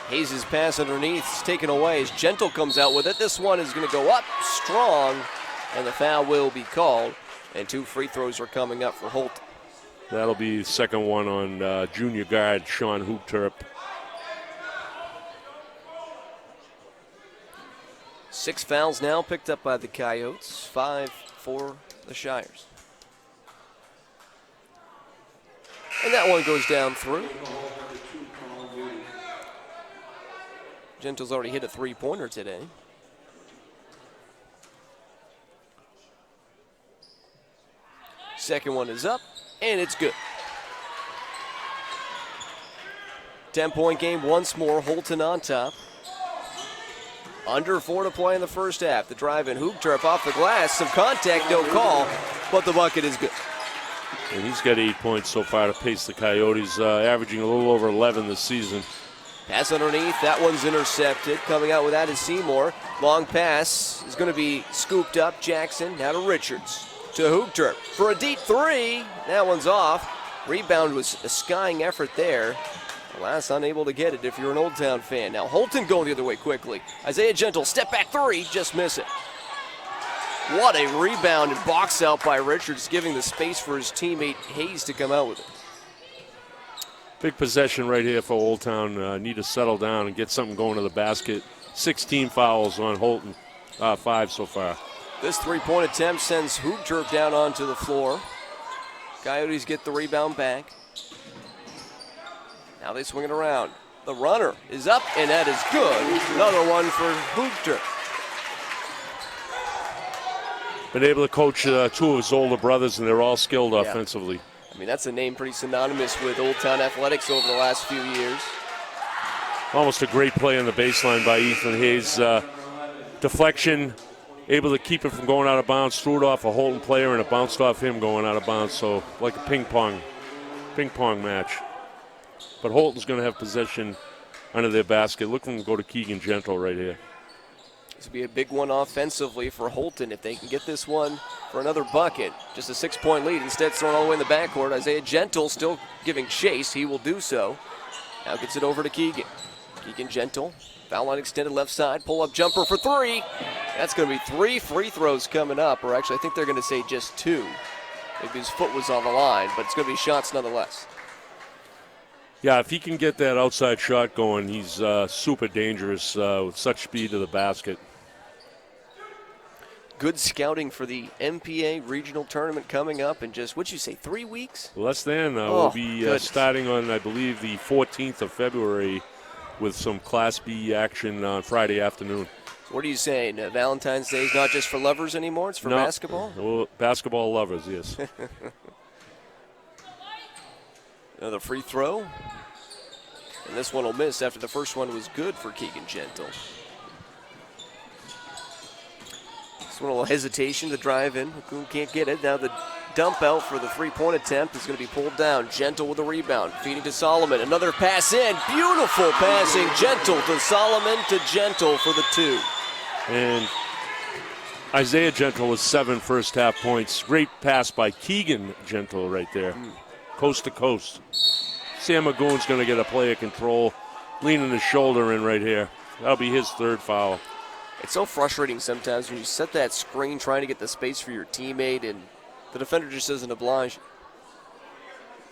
Hayes' pass underneath is taken away as Gentle comes out with it. This one is going to go up strong, and the foul will be called. And 2 free throws are coming up for Houlton. That'll be the second one on junior guard Sean Hoopturp. 6 fouls now picked up by the Coyotes, 5 for the Shires. And that one goes down through. Gentle's already hit a 3-pointer today. Second one is up, and it's good. 10-point game once more, Houlton on top. Under 4 to play in the first half. The drive in Hoopturp off the glass. Some contact, no call, but the bucket is good. And he's got 8 points so far to pace the Coyotes, averaging a little over 11 this season. Pass underneath. That one's intercepted. Coming out with that is Seymour. Long pass is going to be scooped up. Jackson now to Richards. To Hoopturp for a deep 3. That one's off. Rebound was a skying effort there. Last unable to get it if you're an Old Town fan. Now Houlton going the other way quickly. Isaiah Gentle, step back 3, just miss it. What a rebound and box out by Richards, giving the space for his teammate Hayes to come out with it. Big possession right here for Old Town. Need to settle down and get something going to the basket. 16 fouls on Houlton, 5 so far. This 3-point attempt sends Hoopturp down onto the floor. Coyotes get the rebound back. Now they swing it around. The runner is up, and that is good. Another one for Hoopturp. Been able to coach 2 of his older brothers, and they're all skilled offensively. I mean, that's a name pretty synonymous with Old Town athletics over the last few years. Almost a great play on the baseline by Ethan Hayes. Deflection, able to keep it from going out of bounds, threw it off a Houlton player, and it bounced off him going out of bounds. So like a ping pong match. But Houlton's going to have possession under their basket. Look for them to go to Keegan Gentle right here. This will be a big one offensively for Houlton if they can get this one for another bucket. Just a 6-point lead. Instead, thrown all the way in the backcourt. Isaiah Gentle still giving chase. He will do so. Now gets it over to Keegan. Keegan Gentle. Foul line extended left side. Pull-up jumper for 3. That's going to be 3 free throws coming up. Or actually, I think they're going to say just 2. Maybe his foot was on the line, but it's going to be shots nonetheless. Yeah, if he can get that outside shot going, he's super dangerous with such speed to the basket. Good scouting for the MPA regional tournament coming up in just, what'd you say, 3 weeks? Less than. We'll be starting on, I believe, the 14th of February with some Class B action on Friday afternoon. What are you saying? Valentine's Day is not just for lovers anymore? It's for basketball? Well, basketball lovers, yes. Another free throw. And this one will miss after the first one was good for Keegan Gentle. This one a little hesitation to drive in. McCoon can't get it. Now the dump out for the three-point attempt is going to be pulled down. Gentle with the rebound. Feeding to Solomon. Another pass in. Beautiful passing. Gentle to Solomon to Gentle for the 2. And Isaiah Gentle with 7 first-half points. Great pass by Keegan Gentle right there. Coast to coast. Sam Magoon's going to get a play of control, leaning his shoulder in right here. That'll be his 3rd foul. It's so frustrating sometimes when you set that screen trying to get the space for your teammate and the defender just doesn't oblige.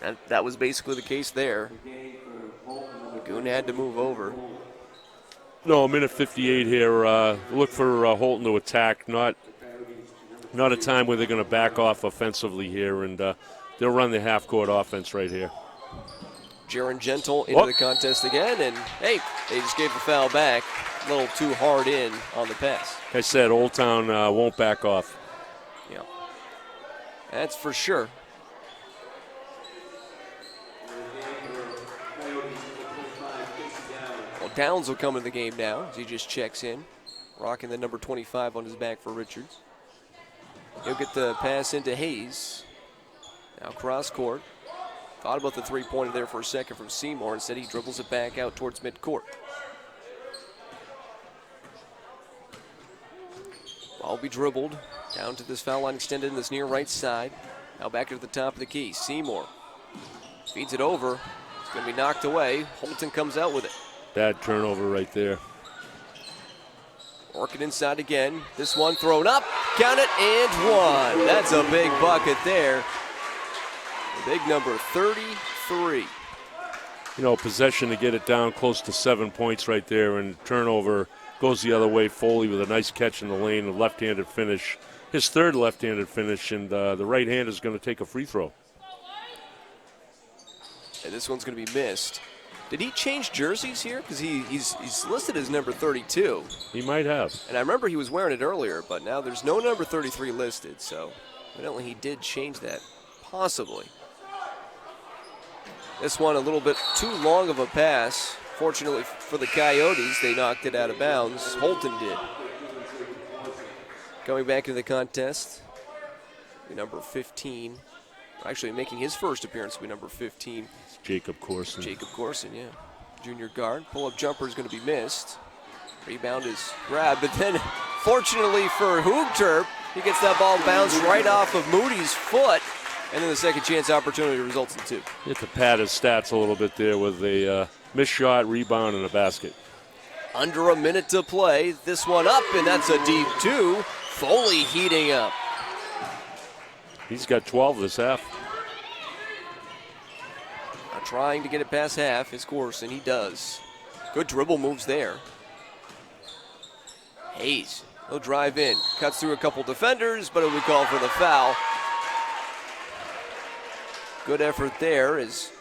And that was basically the case there. Magoon had to move over. No, a minute 58 here. Look for Houlton to attack. Not a time where they're going to back off offensively here, and they'll run the half-court offense right here. Jaron Gentle into the contest again, and hey, they just gave the foul back. A little too hard in on the pass. Like I said, Old Town won't back off. Yeah, that's for sure. Well, Downs will come in the game now as he just checks in, rocking the number 25 on his back for Richards. He'll get the pass into Hayes. Now cross court. Thought about the three-pointer there for a second from Seymour. Instead, he dribbles it back out towards midcourt. Ball will be dribbled down to this foul line extended in this near right side. Now back to the top of the key. Seymour feeds it over. It's going to be knocked away. Houlton comes out with it. Bad turnover right there. Working inside again. This one thrown up. Count it, and 1. That's a big bucket there. Big number 33. You know, possession to get it down close to 7 points right there, and turnover goes the other way. Foley with a nice catch in the lane, a left-handed finish. His 3rd left-handed finish, and the right hand is going to take a free throw. And this one's going to be missed. Did he change jerseys here? Because he's listed as number 32. He might have. And I remember he was wearing it earlier, but now there's no number 33 listed, so evidently he did change that, possibly. This one a little bit too long of a pass. Fortunately for the Coyotes, they knocked it out of bounds. Houlton did. Coming back into the contest, number 15. Actually making his first appearance will be number 15. It's Jacob Corson. Jacob Corson, yeah. Junior guard. Pull-up jumper is going to be missed. Rebound is grabbed, but then fortunately for Houlton, he gets that ball bounced right off of Moody's foot. And then the second chance opportunity results in 2. You have to pad his stats a little bit there with a missed shot, rebound, and a basket. Under a minute to play. This one up, and that's a deep 2. Foley heating up. He's got 12 this half. Now trying to get it past half is Corson. He does. Good dribble moves there. Hayes, he'll drive in. Cuts through a couple defenders, but it'll be called for the foul. Good effort there as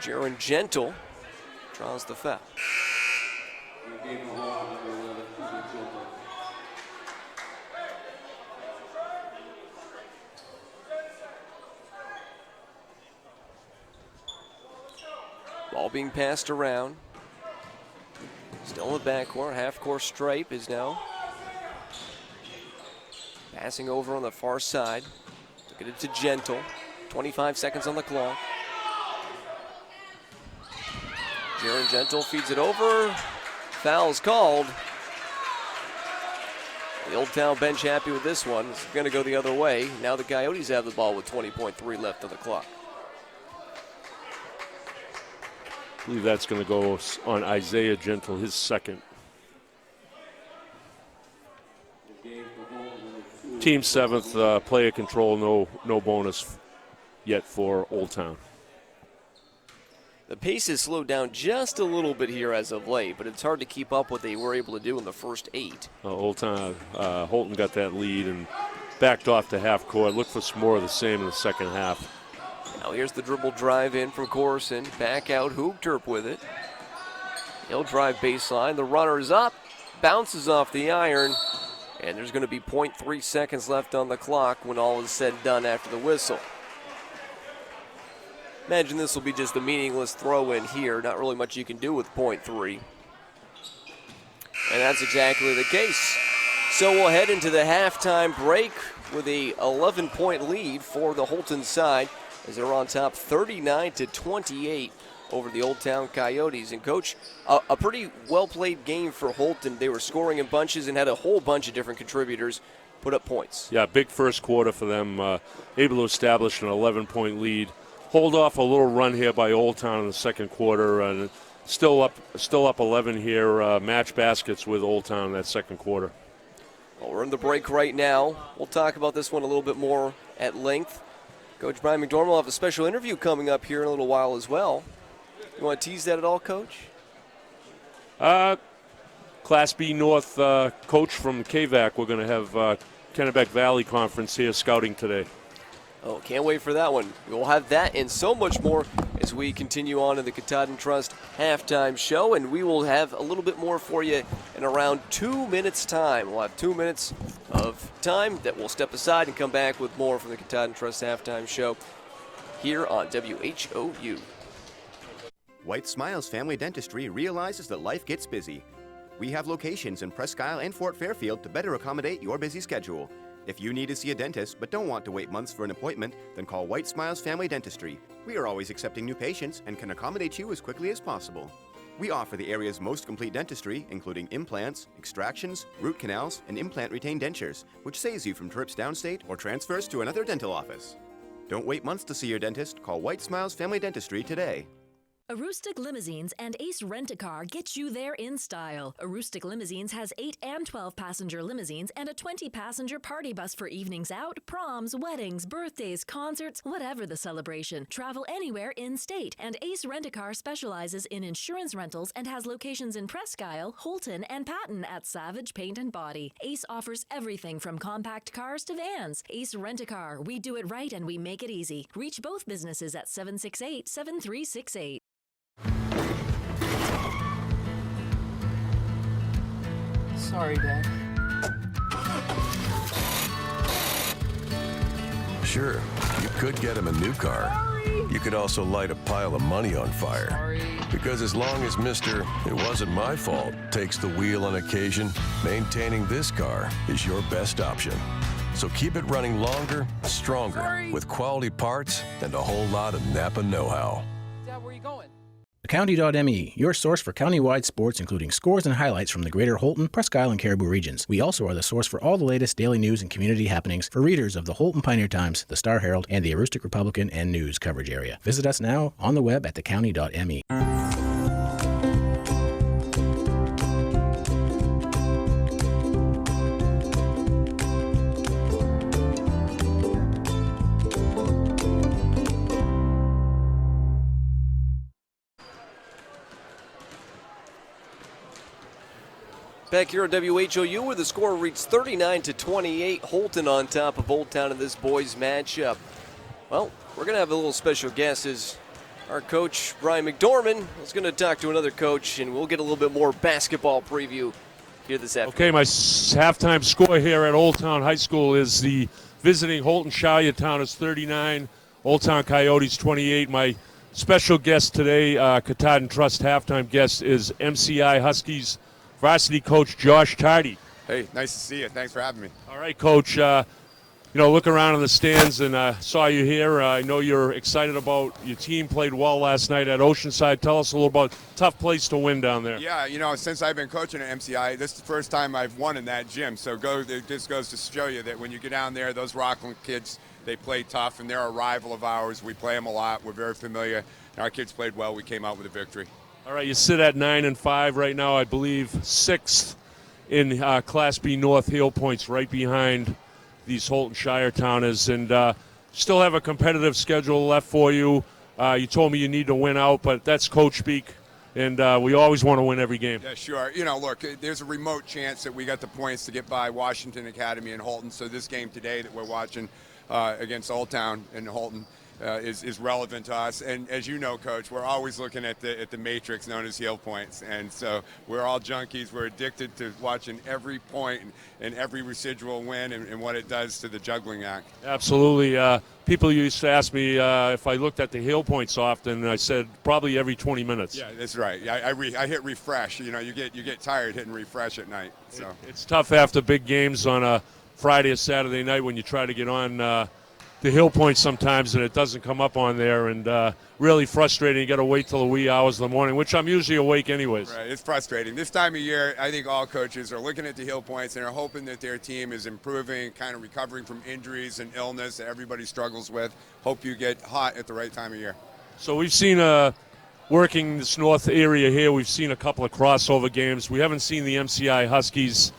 Jaron Gentle draws the foul. Ball being passed around. Still in the backcourt. Half-court stripe is now passing over on the far side. Get it to Gentle. 25 seconds on the clock. Jaron Gentle feeds it over. Foul's called. The Old Town bench happy with this one. It's going to go the other way. Now the Coyotes have the ball with 20.3 left on the clock. I believe that's going to go on Isaiah Gentle, his second. Team seventh, player control, no bonus yet for Old Town. The pace has slowed down just a little bit here as of late, but it's hard to keep up what they were able to do in the first 8. Old Town, Houlton got that lead and backed off to half court. Look for some more of the same in the second half. Now here's the dribble drive in from Corson. Back out, Hoopterp with it. He'll drive baseline. The runner is up, bounces off the iron, and there's going to be 0.3 seconds left on the clock when all is said and done after the whistle. Imagine this will be just a meaningless throw in here. Not really much you can do with 0.3. And that's exactly the case. So we'll head into the halftime break with a 11-point lead for the Houlton side as they're on top 39-28 over the Old Town Coyotes. And Coach, a pretty well-played game for Houlton. They were scoring in bunches and had a whole bunch of different contributors put up points. Yeah, big first quarter for them, able to establish an 11-point lead. Hold off a little run here by Old Town in the second quarter, and still up 11 here. Match baskets with Old Town in that second quarter. Well, we're in the break right now. We'll talk about this one a little bit more at length. Coach Brian McDormand will have a special interview coming up here in a little while as well. You want to tease that at all, Coach? Class B North coach from KVAC. We're going to have Kennebec Valley Conference here scouting today. Oh, can't wait for that one. We'll have that and so much more as we continue on in the Katahdin Trust halftime show, and we will have a little bit more for you in around 2 minutes' time. We'll have 2 minutes of time that we'll step aside and come back with more from the Katahdin Trust halftime show here on WHOU. White Smiles Family Dentistry realizes that life gets busy. We have locations in Presque Isle and Fort Fairfield to better accommodate your busy schedule. If you need to see a dentist but don't want to wait months for an appointment, then call White Smiles Family Dentistry. We are always accepting new patients and can accommodate you as quickly as possible. We offer the area's most complete dentistry, including implants, extractions, root canals, and implant-retained dentures, which saves you from trips downstate or transfers to another dental office. Don't wait months to see your dentist. Call White Smiles Family Dentistry today. Aroostook Limousines and Ace Rent-A-Car get you there in style. Aroostook Limousines has 8 and 12-passenger limousines and a 20-passenger party bus for evenings out, proms, weddings, birthdays, concerts, whatever the celebration. Travel anywhere in-state. And Ace Rent-A-Car specializes in insurance rentals and has locations in Presque Isle, Houlton, and Patton at Savage Paint and Body. Ace offers everything from compact cars to vans. Ace Rent-A-Car. We do it right and we make it easy. Reach both businesses at 768-7368. Sorry, Dad. Sure, you could get him a new car. Sorry. You could also light a pile of money on fire. Sorry. Because as long as Mr. It wasn't my fault takes the wheel on occasion, maintaining this car is your best option. So keep it running longer, stronger, with quality parts and a whole lot of Napa know-how. Dad, where are you going? County.me, your source for county-wide sports, including scores and highlights from the greater Houlton, Presque Isle, and Caribou regions. We also are the source for all the latest daily news and community happenings for readers of the Houlton Pioneer Times, the Star Herald, and the Aroostook Republican and News coverage area. Visit us now on the web at thecounty.me. Back here at WHOU where the score reached 39-28. Houlton on top of Old Town in this boys matchup. Well, we're going to have a little special guest as our coach, Brian McDormand, is going to talk to another coach, and we'll get a little bit more basketball preview here this afternoon. Okay, my halftime score here at Old Town High School is the visiting Houlton Shiretown is 39, Old Town Coyotes 28. My special guest today, Katahdin Trust halftime guest, is MCI Huskies varsity coach Josh Tardy. Hey, nice to see you. Thanks for having me. All right, Coach. look around in the stands and saw you here. I know you're excited about your team. Played well last night at Oceanside. Tell us a little about tough place to win down there. Yeah, since I've been coaching at MCI, this is the first time I've won in that gym. So it just goes to show you that when you get down there, those Rockland kids, they play tough, and they're a rival of ours. We play them a lot. We're very familiar. Our kids played well. We came out with a victory. All right, you sit at 9-5 right now, I believe 6th in Class B North heel points, right behind these Houlton Shire Towners, and still have a competitive schedule left for you. You told me you need to win out, but that's coach speak, and we always want to win every game. Yeah, sure. Look, there's a remote chance that we got the points to get by Washington Academy and Houlton, so this game today that we're watching against Old Town and Houlton is relevant to us. And as you know, Coach, we're always looking at the matrix known as heel points. And so we're all junkies. We're addicted to watching every point and every residual win and what it does to the juggling act. Absolutely. People used to ask me if I looked at the heel points often, and I said probably every 20 minutes. Yeah, that's right. I hit refresh. You get tired hitting refresh at night. So it's tough after big games on a Friday or Saturday night when you try to get on the hill point sometimes and it doesn't come up on there, and really frustrating. You got to wait till the wee hours of the morning, which I'm usually awake anyways. Right, it's frustrating. This time of year, I think all coaches are looking at the hill points and are hoping that their team is improving, kind of recovering from injuries and illness that everybody struggles with. Hope you get hot at the right time of year. So we've seen working this north area here, we've seen a couple of crossover games. We haven't seen the MCI Huskies.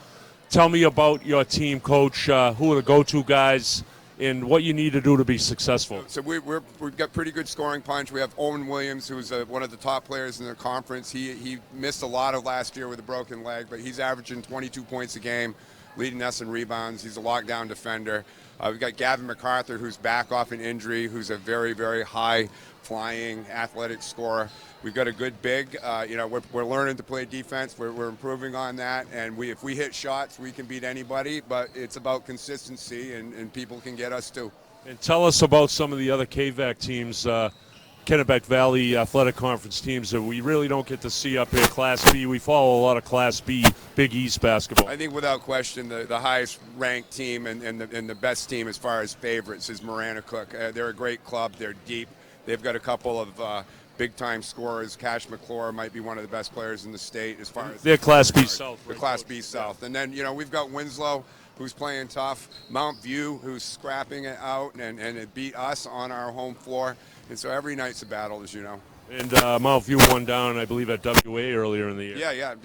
Tell me about your team, Coach. Who are the go-to guys and what you need to do to be successful? So we've got pretty good scoring punch. We have Owen Williams, who's one of the top players in the conference. He missed a lot of last year with a broken leg, but he's averaging 22 points a game, leading us in rebounds. He's a lockdown defender. We've got Gavin MacArthur, who's back off an injury, who's a very, very high-flying athletic scorer. We've got a good big. We're learning to play defense. We're improving on that. And if we hit shots, we can beat anybody. But it's about consistency, and people can get us too. And tell us about some of the other KVAC teams, Kennebec Valley Athletic Conference teams that we really don't get to see up here. Class B, we follow a lot of Class B Big East basketball. I think without question the highest ranked team and the best team as far as favorites is Marana Cook. They're a great club. They're deep. They've got a couple of big-time scorers. Cash McClure might be one of the best players in the state as far as they're Class B South. The Class B South. And then, we've got Winslow, who's playing tough. Mount View, who's scrapping it out and it beat us on our home floor. And so every night's a battle, as you know. And Mount View won down, I believe, at WA earlier in the year. Yeah.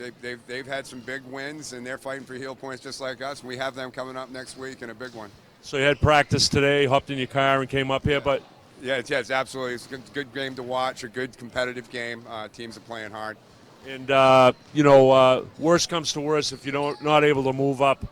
They've had some big wins, and they're fighting for heel points just like us. We have them coming up next week and a big one. So you had practice today, hopped in your car and came up here, but... Yes, absolutely. It's a good game to watch, a good competitive game. Teams are playing hard. And, worst comes to worst, if you're not able to move up,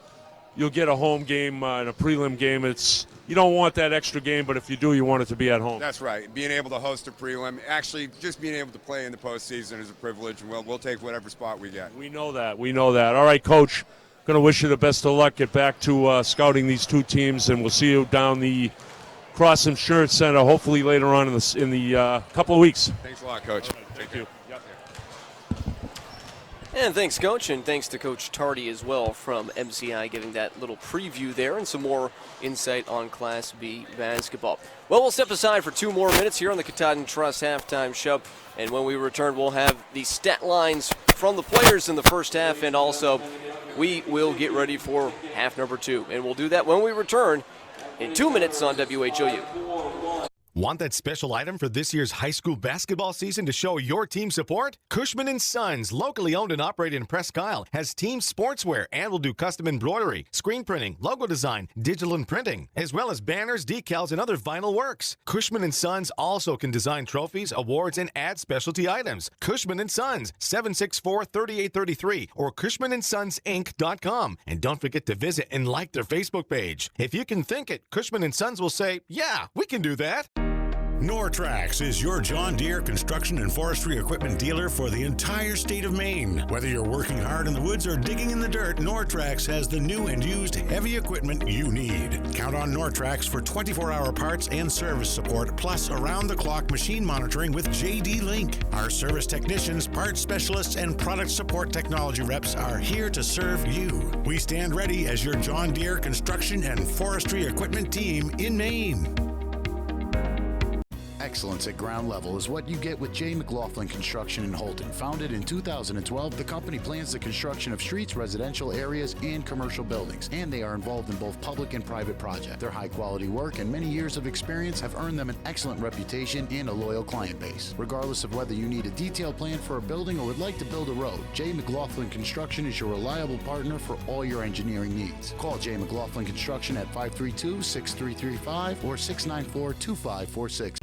you'll get a home game and a prelim game. You don't want that extra game, but if you do, you want it to be at home. That's right. Being able to host a prelim, actually just being able to play in the postseason is a privilege, and we'll take whatever spot we get. We know that. All right, Coach, going to wish you the best of luck. Get back to scouting these two teams, and we'll see you down the Cross Insurance Center, hopefully later on in the couple of weeks. Thanks a lot, Coach. Right, thank you. Yep. And thanks, Coach, and thanks to Coach Tardy as well from MCI giving that little preview there and some more insight on Class B basketball. Well, we'll step aside for 2 more minutes here on the Katahdin Trust Halftime Show, and when we return, we'll have the stat lines from the players in the first half, and also we will get ready for half number 2, and we'll do that when we return in 2 minutes on WHOU. Want that special item for this year's high school basketball season to show your team support? Cushman & Sons, locally owned and operated in Presque Isle, has team sportswear and will do custom embroidery, screen printing, logo design, digital and printing, as well as banners, decals, and other vinyl works. Cushman & Sons also can design trophies, awards, and add specialty items. Cushman & Sons, 764-3833 or CushmanandSonsInc.com. And don't forget to visit and like their Facebook page. If you can think it, Cushman & Sons will say, yeah, we can do that. Nortrax is your John Deere construction and forestry equipment dealer for the entire state of Maine. Whether you're working hard in the woods or digging in the dirt, Nortrax has the new and used heavy equipment you need. Count on Nortrax for 24-hour parts and service support, plus around-the-clock machine monitoring with JD Link. Our service technicians, parts specialists, and product support technology reps are here to serve you. We stand ready as your John Deere construction and forestry equipment team in Maine. Excellence at ground level is what you get with J. McLaughlin Construction in Houlton. Founded in 2012, the company plans the construction of streets, residential areas, and commercial buildings, and they are involved in both public and private projects. Their high-quality work and many years of experience have earned them an excellent reputation and a loyal client base. Regardless of whether you need a detailed plan for a building or would like to build a road, J. McLaughlin Construction is your reliable partner for all your engineering needs. Call J. McLaughlin Construction at 532-6335 or 694-2546.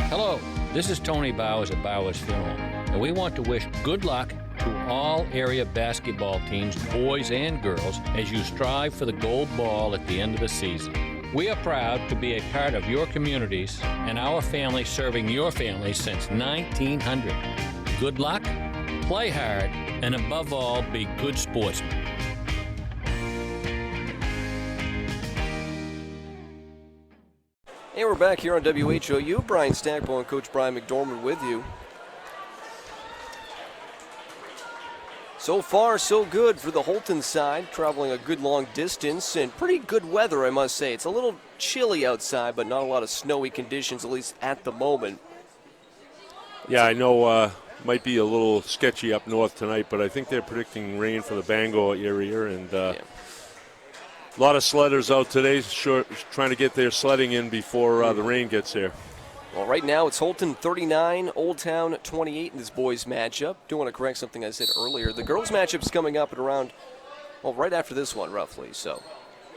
Hello, this is Tony Bowers at Bowers Funeral, and we want to wish good luck to all area basketball teams, boys and girls, as you strive for the gold ball at the end of the season. We are proud to be a part of your communities and our family serving your family since 1900. Good luck, play hard, and above all, be good sportsmen. And we're back here on WHOU. Brian Stackpole and Coach Brian McDormand with you. So far, so good for the Houlton side, traveling a good long distance and pretty good weather, I must say. It's a little chilly outside, but not a lot of snowy conditions, at least at the moment. Yeah, I know might be a little sketchy up north tonight, but I think they're predicting rain for the Bangor area, and a lot of sledders out today, trying to get their sledding in before the rain gets here. Well, right now it's Houlton 39, Old Town 28 in this boys matchup. Do want to correct something I said earlier. The girls matchup's coming up at around, well, right after this one, roughly. So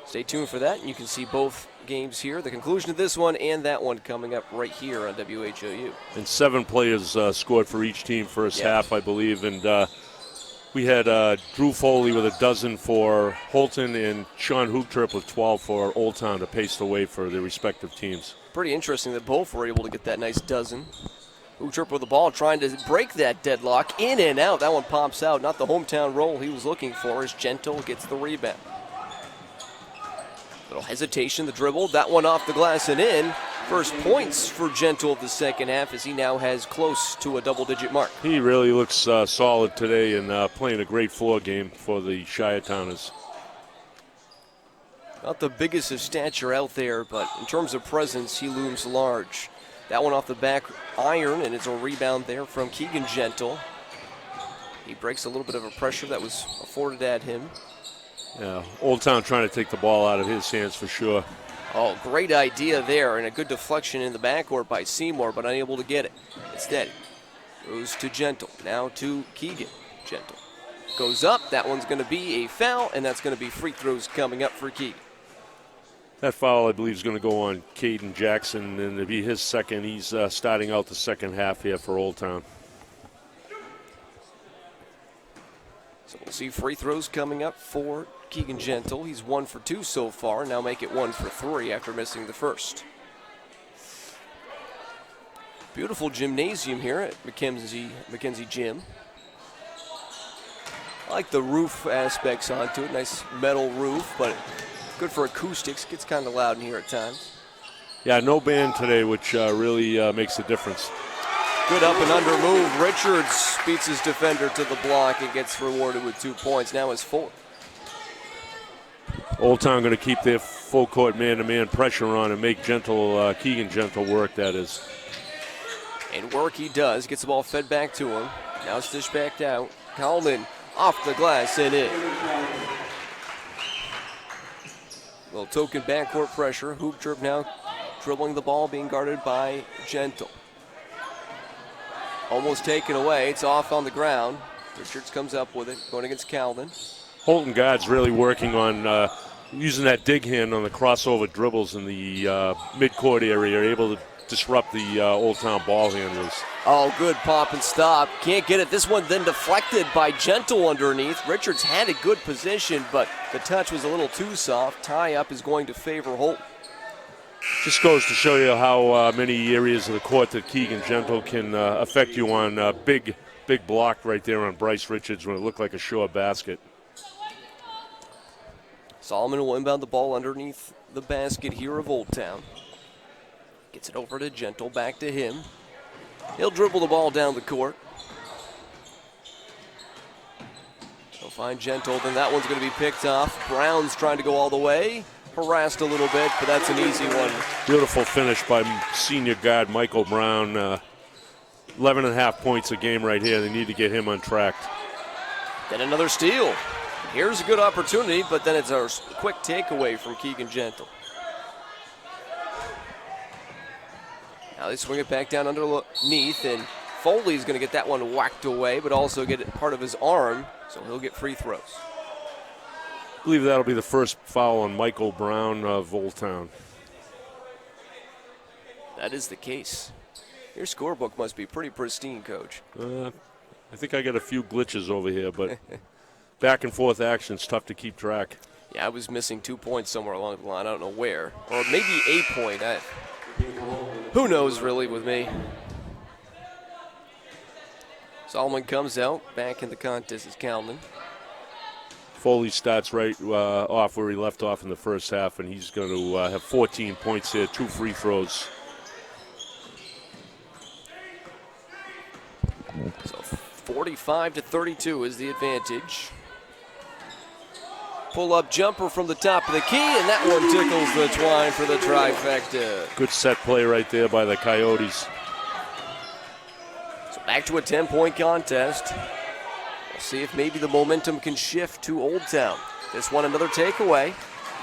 stay tuned for that, and you can see both games here. The conclusion of this one and that one coming up right here on WHOU. And 7 players scored for each team first half, I believe, and we had Drew Foley with a dozen for Houlton and Sean Hooptrip with 12 for Old Town to pace the way for their respective teams. Pretty interesting that both were able to get that nice dozen. Hooptrip with the ball trying to break that deadlock. In and out. That one pops out. Not the hometown roll he was looking for as Gentle gets the rebound. Little hesitation, the dribble. That one off the glass and in. First points for Gentle of the second half as he now has close to a double-digit mark. He really looks solid today and playing a great floor game for the Shiretowners. Not the biggest of stature out there, but in terms of presence, he looms large. That one off the back iron, and it's a rebound there from Keegan Gentle. He breaks a little bit of a pressure that was afforded at him. Yeah, Old Town trying to take the ball out of his hands for sure. Oh, great idea there, and a good deflection in the backcourt by Seymour, but unable to get it. Instead, goes to Gentle, now to Keegan Gentle. Goes up, that one's going to be a foul, and that's going to be free throws coming up for Keegan. That foul, I believe, is going to go on Caden Jackson, and it'll be his second. He's starting out the second half here for Old Town. So we'll see free throws coming up for Keegan Gentle. He's 1 for 2 so far. Now make it 1 for 3 after missing the first. Beautiful gymnasium here at Mackenzie Gym. I like the roof aspects onto it. Nice metal roof, but good for acoustics. Gets kind of loud in here at times. Yeah, no band today, which really makes a difference. Good up and under move. Richards beats his defender to the block and gets rewarded with 2 points. Now his 4th. Old Town going to keep their full court man-to-man pressure on and make Keegan Gentle work, that is. And work he does. Gets the ball fed back to him. Now it's dished back out. Coleman off the glass and in. Little token backcourt pressure. Hooptrip now dribbling the ball, being guarded by Gentle. Almost taken away. It's off on the ground. Richards comes up with it, going against Calvin. Houlton guards really working on using that dig hand on the crossover dribbles in the midcourt area, able to disrupt the Old Town ball handlers. Oh, good pop and stop. Can't get it. This one then deflected by Gentle underneath. Richards had a good position, but the touch was a little too soft. Tie-up is going to favor Houlton. Just goes to show you how many areas of the court that Keegan Gentle can affect you on. Big block right there on Bryce Richards when it looked like a short basket. Solomon will inbound the ball underneath the basket here of Old Town. Gets it over to Gentle, back to him. He'll dribble the ball down the court. He'll find Gentle, then that one's going to be picked off. Brown's trying to go all the way. Harassed a little bit, but that's an easy one. Beautiful finish by senior guard Michael Brown. 11.5 points a game right here. They need to get him on track. Then another steal. Here's a good opportunity, but then it's a quick takeaway from Keegan Gentle. Now they swing it back down underneath, and Foley's going to get that one whacked away, but also get it part of his arm, so he'll get free throws. I believe that'll be the first foul on Michael Brown of Old Town. That is the case. Your scorebook must be pretty pristine, Coach. I think I got a few glitches over here, but back and forth action's tough to keep track. Yeah, I was missing 2 points somewhere along the line. I don't know where. Or maybe a point. Who knows, really, with me. Solomon comes out. Back in the contest is Calman. Foley starts right off where he left off in the first half, and he's going to have 14 points here, 2 free throws. So 45-32 is the advantage. Pull-up jumper from the top of the key, and that one tickles the twine for the trifecta. Good set play right there by the Coyotes. So back to a 10-point contest. We'll see if maybe the momentum can shift to Old Town. This one another takeaway.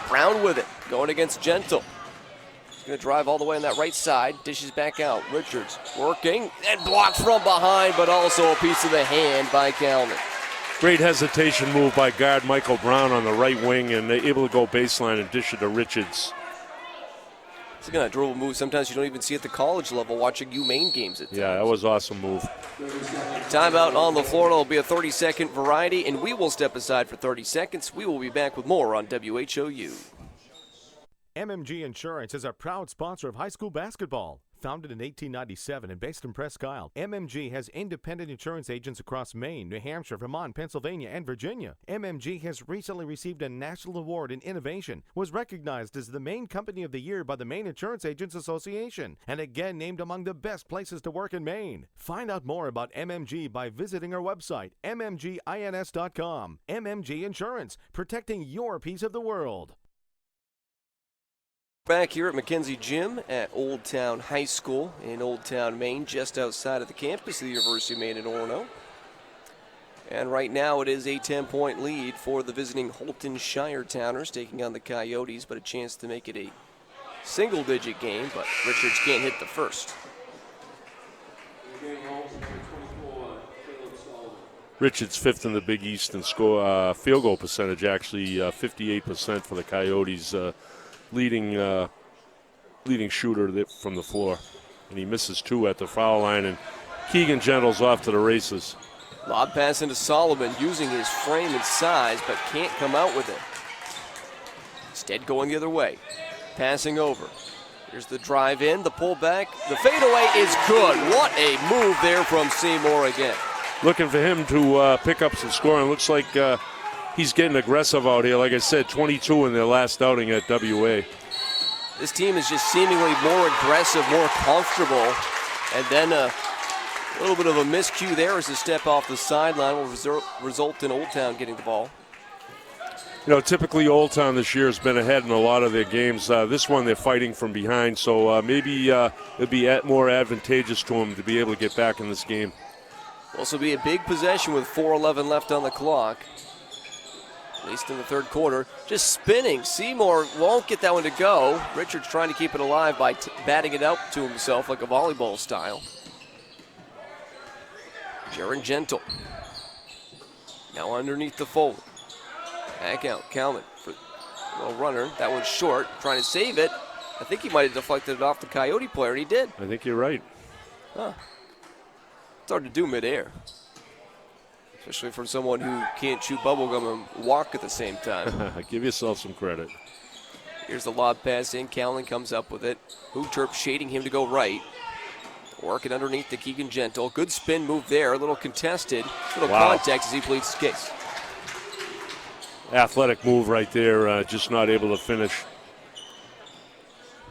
Brown with it, going against Gentle. He's going to drive all the way on that right side. Dishes back out. Richards working and blocked from behind, but also a piece of the hand by Calman. Great hesitation move by guard Michael Brown on the right wing, and they're able to go baseline and dish it to Richards. It's a kind of dribble move sometimes you don't even see at the college level watching UMaine games at times. Yeah, that was an awesome move. Timeout on the floor. It'll be a 30-second variety, and we will step aside for 30 seconds. We will be back with more on WHOU. MMG Insurance is a proud sponsor of high school basketball. Founded in 1897 and based in Presque Isle, MMG has independent insurance agents across Maine, New Hampshire, Vermont, Pennsylvania, and Virginia. MMG has recently received a national award in innovation, was recognized as the Maine Company of the Year by the Maine Insurance Agents Association, and again named among the best places to work in Maine. Find out more about MMG by visiting our website, mmgins.com. MMG Insurance, protecting your piece of the world. Back here at McKenzie Gym at Old Town High School in Old Town, Maine, just outside of the campus of the University of Maine in Orono. And right now it is a 10-point lead for the visiting Houlton Shire Towners taking on the Coyotes, but a chance to make it a single-digit game, but Richards can't hit the first. Richards fifth in the Big East in score field goal percentage, actually 58% for the Coyotes. Leading shooter from the floor, and he misses 2 at the foul line, and Keegan Gentle's off to the races. Lob pass into Solomon, using his frame and size, but can't come out with it. Instead going the other way, passing over. Here's the drive in, the pullback, the fadeaway is good. What a move there from Seymour again. Looking for him to pick up some scoring. Looks like he's getting aggressive out here. Like I said, 22 in their last outing at WA. This team is just seemingly more aggressive, more comfortable. And then a little bit of a miscue there as a step off the sideline will result in Old Town getting the ball. You know, typically Old Town this year has been ahead in a lot of their games. This one they're fighting from behind, so maybe it'll be more advantageous to them to be able to get back in this game. Will also be a big possession with 4:11 left on the clock. At least in the third quarter. Just spinning. Seymour won't get that one to go. Richards trying to keep it alive by batting it out to himself like a volleyball style. Jaron Gentle. Now underneath the fold. Back out. Calman for well runner. That one's short. Trying to save it. I think he might have deflected it off the Coyote player, and he did. I think you're right. Huh. It's hard to do midair. Especially from someone who can't chew bubblegum and walk at the same time. Give yourself some credit. Here's the lob pass in. Callan comes up with it. Houlton shading him to go right. Working underneath the Keegan Gentle. Good spin move there. A little contested. Little contact as he pleads his case. Athletic move right there. Just not able to finish.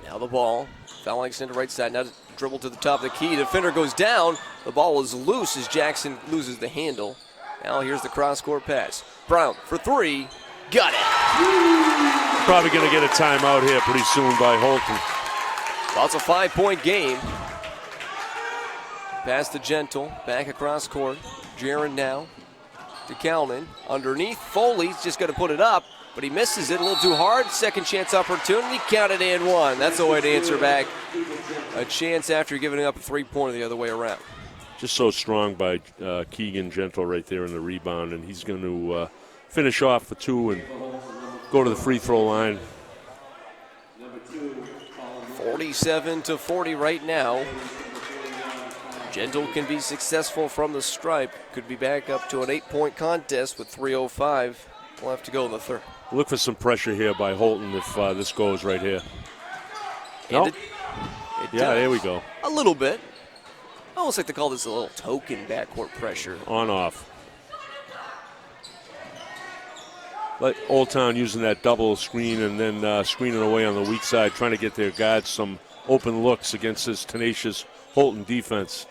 Now the ball. Fouling to the right side. Now dribble to the top of the key. Defender goes down. The ball is loose as Jackson loses the handle. Now here's the cross-court pass. Brown for three. Got it. Probably going to get a timeout here pretty soon by Houlton. Well, it's a 5-point game. Pass to Gentle, back across court. Jaron now to Kalman. Underneath, Foley's just going to put it up, but he misses it a little too hard. Second chance opportunity, counted and one. That's the way to answer back. A chance after giving up a three-pointer the other way around. Just so strong by Keegan Gentle right there in the rebound, and he's going to finish off for two and go to the free throw line. 47-40 right now. Gentle can be successful from the stripe. Could be back up to an 8-point contest with 3:05 left to go in the third. Look for some pressure here by Houlton if this goes right here. Nope. Yeah, there we go. A little bit. I almost like to call this a little token backcourt pressure. On-off. But Old Town using that double screen and then screening away on the weak side, trying to get their guards some open looks against this tenacious Houlton defense.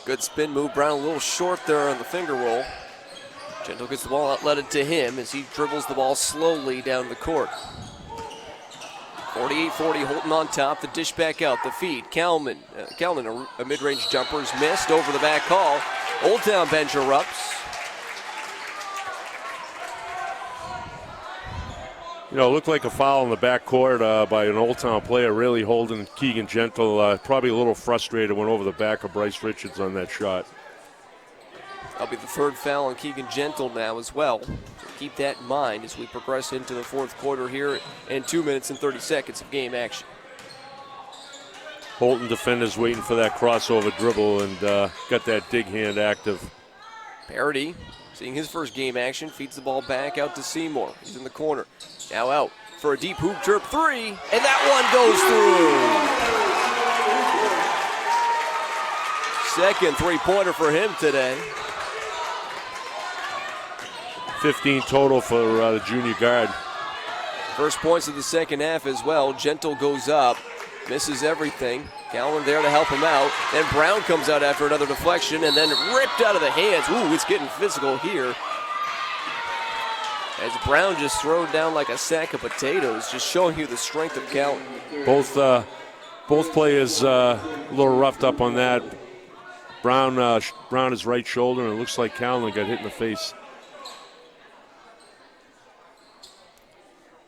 Good spin move. Brown a little short there on the finger roll. Gentle gets the ball outletted to him as he dribbles the ball slowly down the court. 48-40, Houlton on top. The dish back out, the feed. Kalman, a mid-range jumper is missed over the back call. Old Town bench erupts. You know, it looked like a foul in the backcourt by an Old Town player, really holding Keegan Gentle. Probably a little frustrated, went over the back of Bryce Richards on that shot. That'll be the third foul on Keegan Gentle now as well. So keep that in mind as we progress into the fourth quarter here and 2 minutes and 30 seconds of game action. Houlton defenders waiting for that crossover dribble and got that dig hand active. Parody, seeing his first game action, feeds the ball back out to Seymour. He's in the corner. Now out for a deep Houlton three, and that one goes through. Second three-pointer for him today. 15 total for the junior guard. First points of the second half as well. Gentle goes up, misses everything. Callan there to help him out. Then Brown comes out after another deflection and then ripped out of the hands. Ooh, it's getting physical here. As Brown just thrown down like a sack of potatoes, just showing you the strength of Callan. Both players a little roughed up on that. Brown his right shoulder, and it looks like Callan got hit in the face.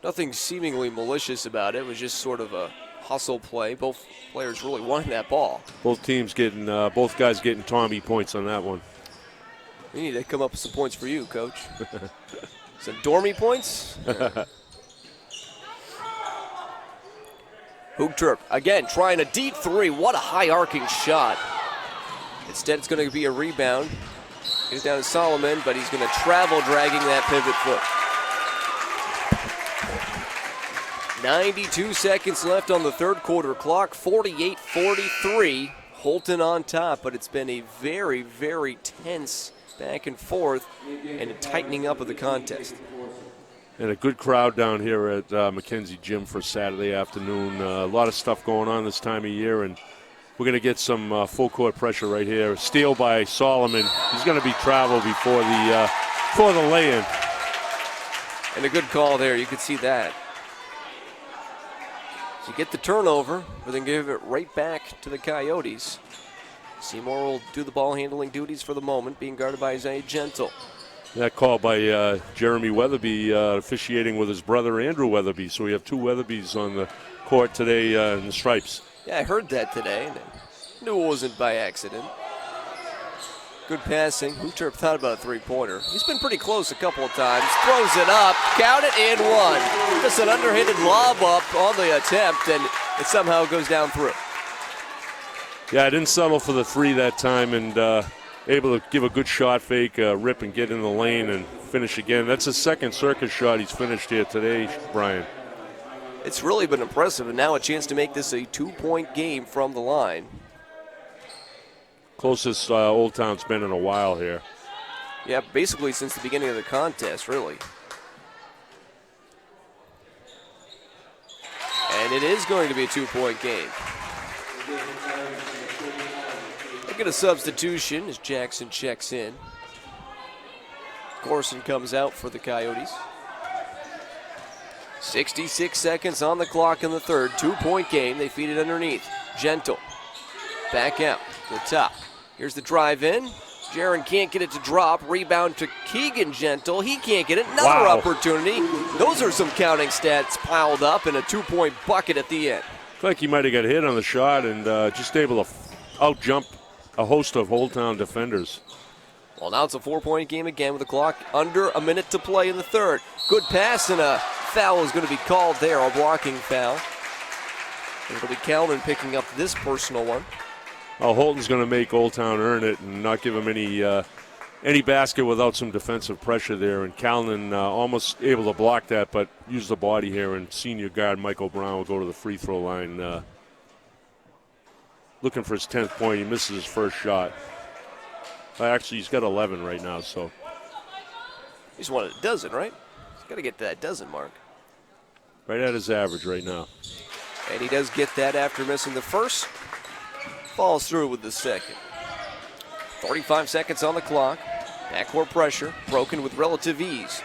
Nothing seemingly malicious about it. It was just sort of a hustle play. Both players really wanted that ball. Both guys getting Tommy points on that one. We need to come up with some points for you, Coach. Some Dormy points? Houlton again trying a deep three. What a high arcing shot. Instead, it's going to be a rebound. He's down to Solomon, but he's going to travel dragging that pivot foot. 92 seconds left on the third quarter clock. 48-43. Houlton on top, but it's been a very, very tense back and forth and a tightening up of the contest. And a good crowd down here at McKenzie Gym for Saturday afternoon. A lot of stuff going on this time of year, and we're going to get some full court pressure right here. Steal by Solomon. He's going to be traveled before the lay-in. And a good call there. You could see that. So you get the turnover, but then give it right back to the Coyotes. Seymour will do the ball handling duties for the moment, being guarded by Isaiah Gentle. That call by Jeremy Weatherby officiating with his brother Andrew Weatherby. So we have two Weatherbys on the court today in the stripes. Yeah, I heard that today. And I knew it wasn't by accident. Good passing. Houlton thought about a three-pointer. He's been pretty close a couple of times. Throws it up. Count it and one. Just an underhanded lob up on the attempt, and it somehow goes down through. Yeah, I didn't settle for the three that time, and able to give a good shot fake, rip and get in the lane and finish again. That's his second circus shot he's finished here today, Brian. It's really been impressive, and now a chance to make this a 2-point game from the line. Closest Old Town's been in a while here. Yeah, basically since the beginning of the contest, really. And it is going to be a 2-point game. Look at a substitution as Jackson checks in. Corson comes out for the Coyotes. 66 seconds on the clock in the third. 2-point game. They feed it underneath. Gentle. Back out to the top. Here's the drive in. Jaron can't get it to drop. Rebound to Keegan Gentle. He can't get it. Another opportunity. Those are some counting stats piled up in a 2-point bucket at the end. Looks like he might have got hit on the shot and just able to out-jump a host of Old Town defenders. Well, now it's a 4-point game again with the clock under a minute to play in the third. Good pass, and a foul is going to be called there, a blocking foul. It'll be Calvin picking up this personal one. Well, Houlton's going to make Old Town earn it and not give him any basket without some defensive pressure there. And Calvin almost able to block that, but used the body here. And senior guard Michael Brown will go to the free throw line, looking for his 10th point. He misses his first shot. Actually, he's got 11 right now, so. He just wanted a dozen, right? He's got to get to that dozen mark. Right at his average right now. And he does get that after missing the first. Falls through with the second. 35 seconds on the clock. Backcourt pressure, broken with relative ease.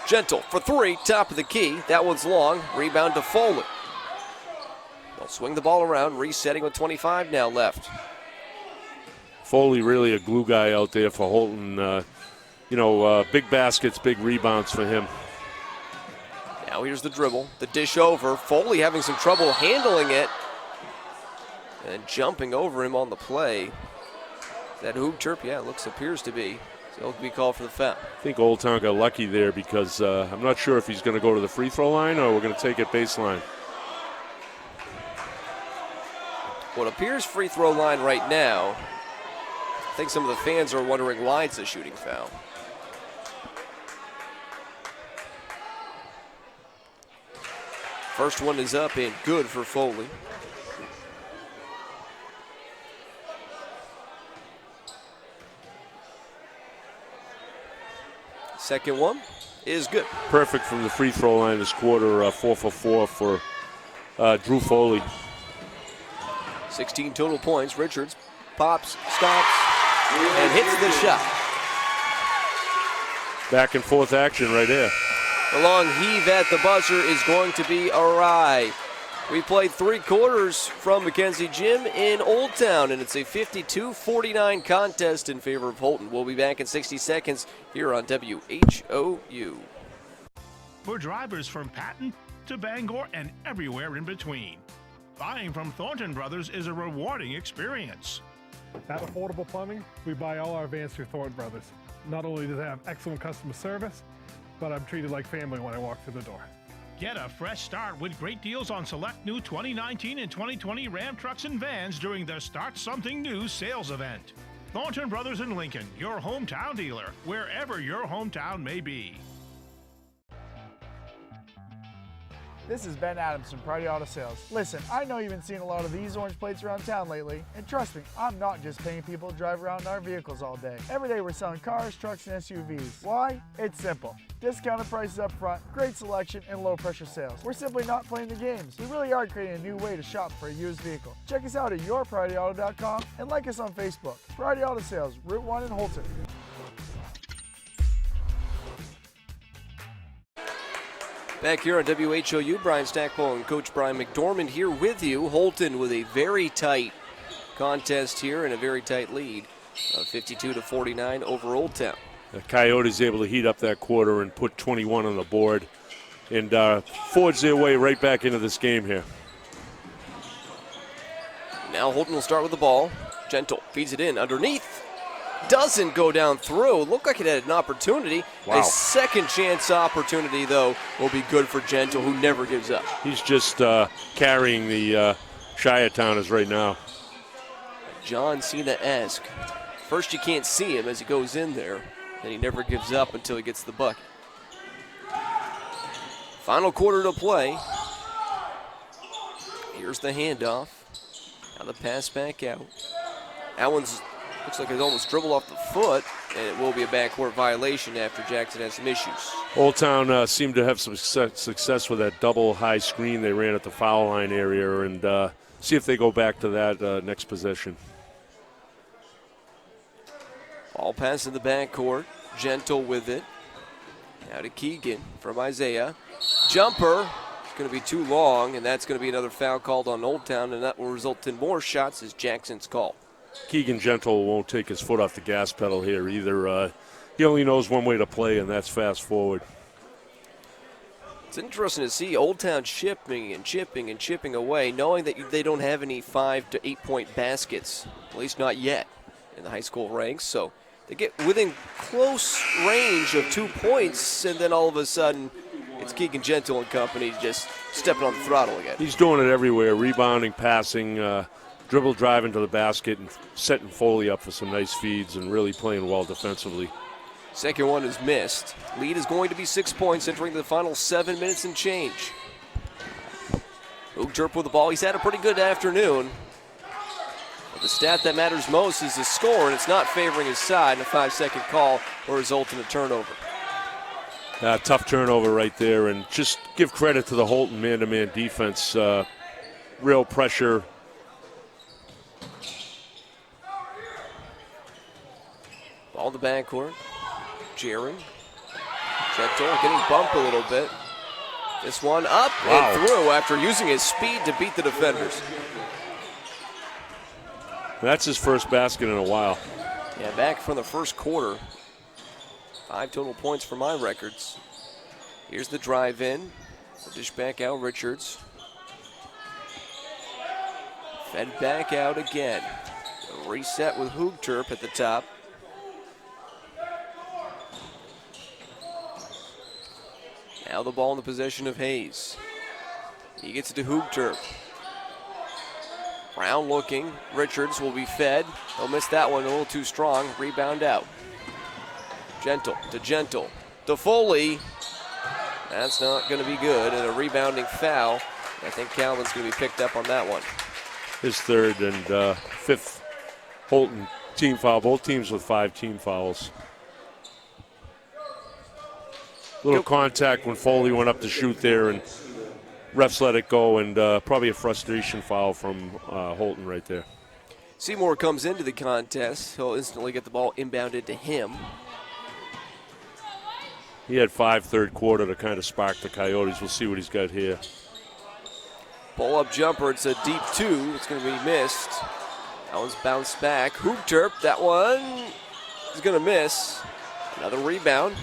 Gentle for three, top of the key. That one's long. Rebound to Foley. They'll swing the ball around, resetting with 25 now left. Foley really a glue guy out there for Houlton. Big baskets, big rebounds for him. Now here's the dribble, the dish over. Foley having some trouble handling it. And jumping over him on the play. Is that Hoop Chirp? Yeah, it appears to be. So he'll be called for the foul. I think Old Town got lucky there because I'm not sure if he's going to go to the free throw line or we're going to take it baseline. What appears free throw line right now. I think some of the fans are wondering why it's a shooting foul. First one is up and good for Foley. Second one is good. Perfect from the free throw line this quarter, 4 for 4 for Drew Foley. 16 total points. Richards pops, stops, and hits the shot. Back and forth action right there. The long heave at the buzzer is going to be awry. We played 3 quarters from Mackenzie Gym in Old Town, and it's a 52-49 contest in favor of Houlton. We'll be back in 60 seconds here on WHOU. For drivers from Patton to Bangor and everywhere in between, buying from Thornton Brothers is a rewarding experience. At Affordable Plumbing, we buy all our vans through Thornton Brothers. Not only do they have excellent customer service, but I'm treated like family when I walk through the door. Get a fresh start with great deals on select new 2019 and 2020 Ram trucks and vans during the Start Something New sales event. Thornton Brothers in Lincoln, your hometown dealer, wherever your hometown may be. This is Ben Adams from Priority Auto Sales. Listen, I know you've been seeing a lot of these orange plates around town lately, and trust me, I'm not just paying people to drive around in our vehicles all day. Every day we're selling cars, trucks, and SUVs. Why? It's simple. Discounted prices up front, great selection, and low pressure sales. We're simply not playing the games. We really are creating a new way to shop for a used vehicle. Check us out at yourpriorityauto.com and like us on Facebook. Priority Auto Sales, Route 1 in Houlton. Back here on WHOU, Brian Stackpole and Coach Brian McDormand here with you. Houlton with a very tight contest here and a very tight lead of 52-49 over Old Town. The Coyotes able to heat up that quarter and put 21 on the board and forge their way right back into this game here. Now Houlton will start with the ball. Gentle feeds it in underneath. Doesn't go down through. Looked like it had an opportunity. Wow. A second chance opportunity, though, will be good for Gentle, who never gives up. He's just carrying the Shire-Towners right now. John Cena-esque. First you can't see him as he goes in there, and he never gives up until he gets the bucket. Final quarter to play. Here's the handoff. Now the pass back out. That one's looks like it almost dribbled off the foot, and it will be a backcourt violation after Jackson has some issues. Old Town seemed to have some success with that double high screen they ran at the foul line area, and see if they go back to that next possession. Ball pass in the backcourt. Gentle with it. Now to Keegan from Isaiah. Jumper. It's going to be too long, and that's going to be another foul called on Old Town, and that will result in more shots as Jackson's call. Keegan Gentle won't take his foot off the gas pedal here either. He only knows one way to play, and that's fast forward. It's interesting to see Old Town chipping and chipping away, knowing that they don't have any 5 to 8 point baskets, at least not yet, in the high school ranks. So they get within close range of 2 points, and then all of a sudden it's Keegan Gentle and company just stepping on the throttle again. He's doing it everywhere, rebounding, passing, dribble driving to the basket, and setting Foley up for some nice feeds and really playing well defensively. Second one is missed. Lead is going to be 6 points entering the final 7 minutes and change. Hougterp with the ball. He's had a pretty good afternoon. But the stat that matters most is the score, and it's not favoring his side. And a 5-second call will result in a turnover. Tough turnover right there, and just give credit to the Houlton man-to-man defense. Real pressure. Ball in the backcourt. Jaron. Gentle getting bumped a little bit. This one up and through after using his speed to beat the defenders. That's his first basket in a while. Yeah, back from the first quarter. 5 total points for my records. Here's the drive in. Dish back out, Richards. Fed back out again. A reset with Hougterp at the top. Now the ball in the possession of Hayes. He gets it to Hougterp. Brown looking. Richards will be fed. He'll miss that one a little too strong. Rebound out. Gentle to Gentle. To Foley. That's not going to be good. And a rebounding foul. I think Calvin's going to be picked up on that one. His third and fifth Houlton team foul. Both teams with 5 team fouls. Little contact when Foley went up to shoot there, and refs let it go, and probably a frustration foul from Houlton right there. Seymour comes into the contest. He'll instantly get the ball inbounded to him. He had 5 third quarter to kind of spark the Coyotes. We'll see what he's got here. Pull-up jumper. It's a deep 2. It's going to be missed. That one's bounced back. Hougterp. That one is going to miss. Another rebound.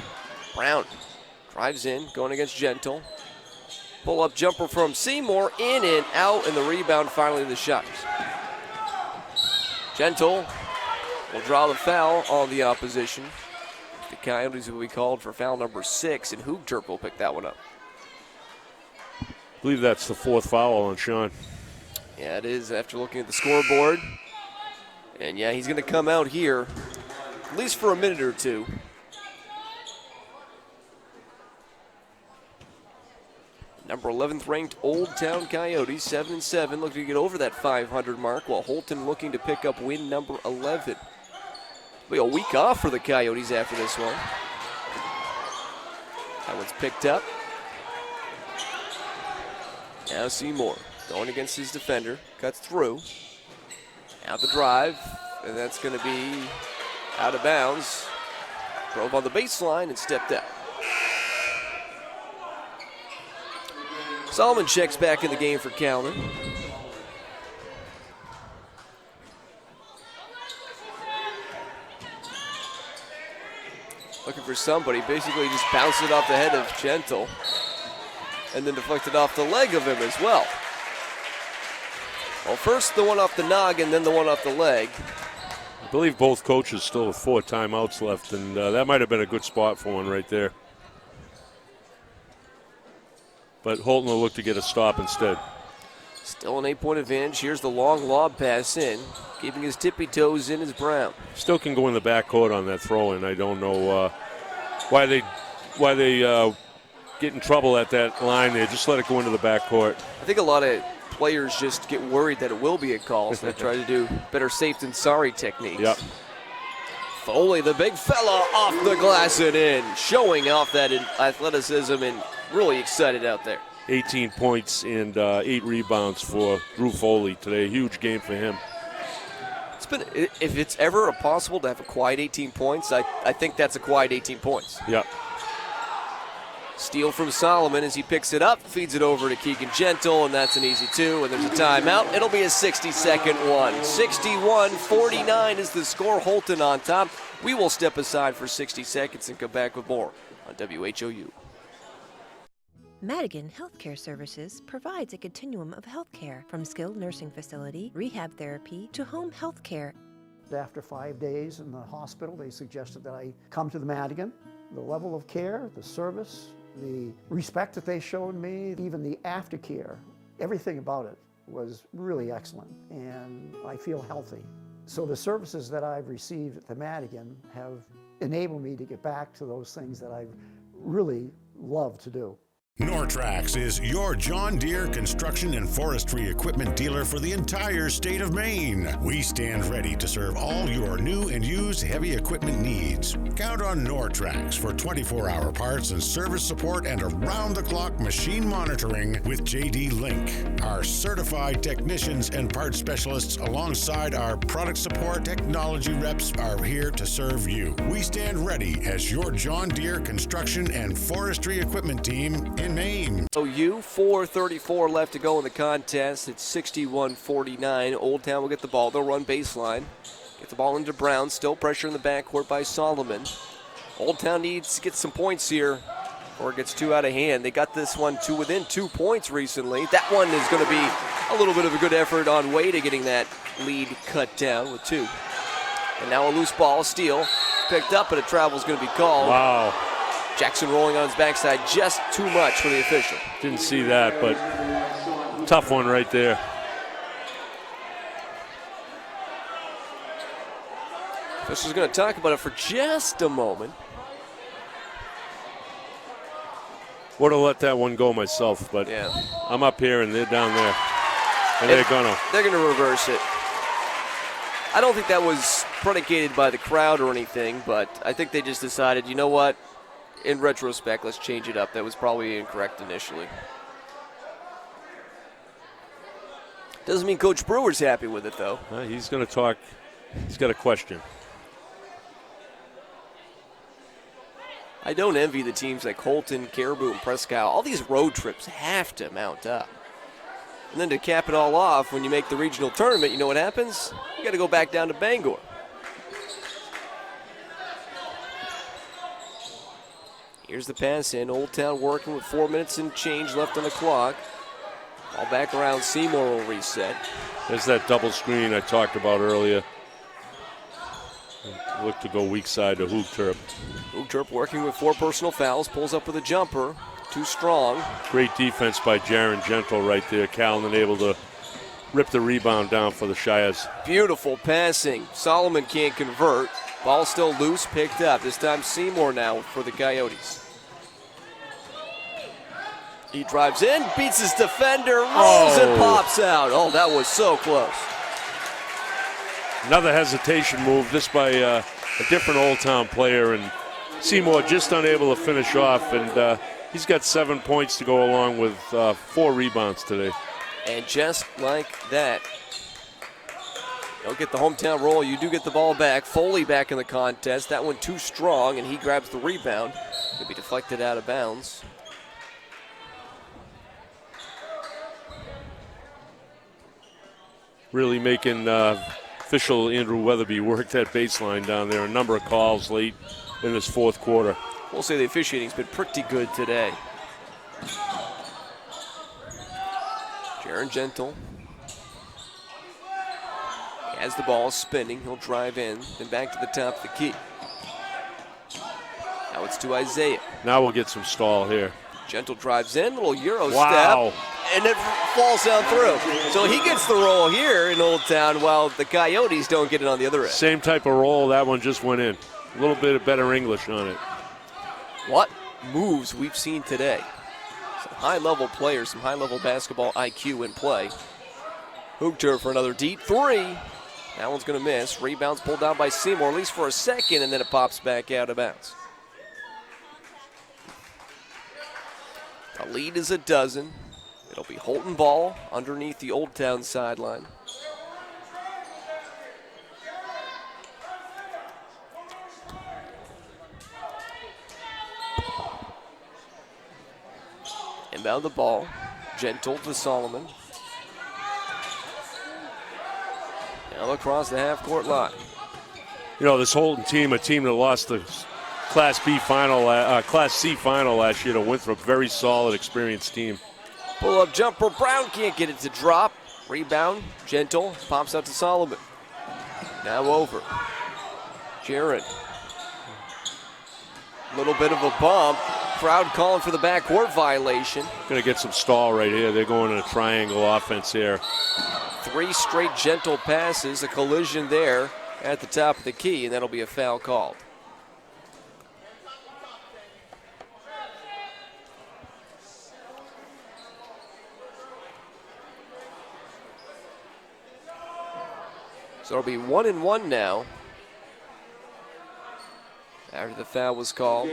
Brown drives in, going against Gentle. Pull-up jumper from Seymour, in and out, and the rebound finally the shot. Gentle will draw the foul on the opposition. The Coyotes will be called for foul number 6, and Hougterp will pick that one up. I believe that's the 4th foul on Sean. Yeah, it is after looking at the scoreboard. And yeah, he's going to come out here, at least for a minute or two. Number 11th ranked Old Town Coyotes, 7-7, looking to get over that 500 mark, while Houlton looking to pick up win number 11. It'll be a week off for the Coyotes after this one. That one's picked up. Now Seymour going against his defender, cuts through. Out the drive, and that's going to be out of bounds. Drove on the baseline and stepped out. Solomon checks back in the game for Calvin. Looking for somebody, basically just bounced it off the head of Gentle and then deflected off the leg of him as well. Well, first the one off the noggin, then the one off the leg. I believe both coaches still have 4 timeouts left, and that might have been a good spot for one right there. But Houlton will look to get a stop instead. Still an 8-point advantage. Here's the long lob pass in. Keeping his tippy toes in is Brown. Still can go in the backcourt on that throw-in. I don't know why they get in trouble at that line there. Just let it go into the backcourt. I think a lot of players just get worried that it will be a call, so they try to do better safe than sorry techniques. Yep. Foley, the big fella, off the glass and in, showing off that athleticism and really excited out there. 18 points and 8 rebounds for Drew Foley today. A huge game for him. If it's ever possible to have a quiet 18 points, I think that's a quiet 18 points. Yep. Steal from Solomon as he picks it up, feeds it over to Keegan Gentle, and that's an easy 2, and there's a timeout. It'll be a 60-second one. 61-49 is the score. Houlton on top. We will step aside for 60 seconds and come back with more on WHOU. Madigan Healthcare Services provides a continuum of healthcare from skilled nursing facility, rehab therapy, to home health care. After 5 days in the hospital, they suggested that I come to the Madigan. The level of care, the service, the respect that they showed me, even the aftercare, everything about it was really excellent, and I feel healthy. So the services that I've received at the Madigan have enabled me to get back to those things that I really love to do. Nortrax is your John Deere construction and forestry equipment dealer for the entire state of Maine. We stand ready to serve all your new and used heavy equipment needs. Count on Nortrax for 24-hour parts and service support and around-the-clock machine monitoring with JD Link. Our certified technicians and parts specialists alongside our product support technology reps are here to serve you. We stand ready as your John Deere construction and forestry equipment team in Maine. OU, 4:34 left to go in the contest. It's 61-49. Old Town will get the ball. They'll run baseline. Get the ball into Brown. Still pressure in the backcourt by Solomon. Old Town needs to get some points here, or it gets too out of hand. They got this one to within 2 points recently. That one is going to be a little bit of a good effort on Wade to getting that lead cut down with 2. And now a loose ball, steal. Picked up, but a travel is going to be called. Wow. Jackson rolling on his backside, just too much for the official. Didn't see that, but tough one right there. Official's going to talk about it for just a moment. Would have let that one go myself, but yeah. I'm up here and they're down there, and they're gonna reverse it. I don't think that was predicated by the crowd or anything, but I think they just decided, you know what? In retrospect, let's change it up. That was probably incorrect initially. Doesn't mean Coach Brewer's happy with it, though. He's going to talk. He's got a question. I don't envy the teams like Houlton, Caribou, and Presque Isle. All these road trips have to mount up. And then to cap it all off, when you make the regional tournament, you know what happens? You got to go back down to Bangor. Here's the pass in. Old Town working with 4 minutes and change left on the clock. Ball back around. Seymour will reset. There's that double screen I talked about earlier. Look to go weak side to Houlton. Houlton working with 4 personal fouls. Pulls up with a jumper. Too strong. Great defense by Jaron Gentle right there. Callan able to rip the rebound down for the Shires. Beautiful passing. Solomon can't convert. Ball still loose, picked up. This time Seymour now for the Coyotes. He drives in, beats his defender, rolls and pops out. Oh, that was so close. Another hesitation move, this by a different Old Town player, and Seymour just unable to finish off, and he's got 7 points to go along with 4 rebounds today. And just like that, don't get the hometown roll. You do get the ball back. Foley back in the contest. That one too strong, and he grabs the rebound. Could be deflected out of bounds. Really making official Andrew Weatherby work that baseline down there. A number of calls late in this fourth quarter. We'll say the officiating's been pretty good today. Jaron Gentle has the ball spinning. He'll drive in, then back to the top of the key. Now it's to Isaiah. Now we'll get some stall here. Gentle drives in, little Euro wow. step, and it falls down through. So he gets the roll here in Old Town while the Coyotes don't get it on the other end. Same type of roll, that one just went in. A little bit of better English on it. What moves we've seen today. high-level players, some high-level basketball IQ in play. Houlton for another deep three. That one's going to miss. Rebounds pulled down by Seymour, at least for a second, and then it pops back out of bounds. The lead is a dozen. It'll be Houlton ball underneath the Old Town sideline. Inbound the ball. Gentle to Solomon. Now across the half-court line. You know, this Houlton team, a team that lost the Class C final last year to Winthrop, very solid, experienced team. Pull-up jumper. Brown can't get it to drop. Rebound. Gentle. Pops out to Solomon. Now over. Jared. Little bit of a bump. Crowd calling for the backcourt violation. Going to get some stall right here. They're going in a triangle offense here. 3 straight Gentle passes. A collision there at the top of the key, and that'll be a foul called. So it'll be 1-1 now. After the foul was called.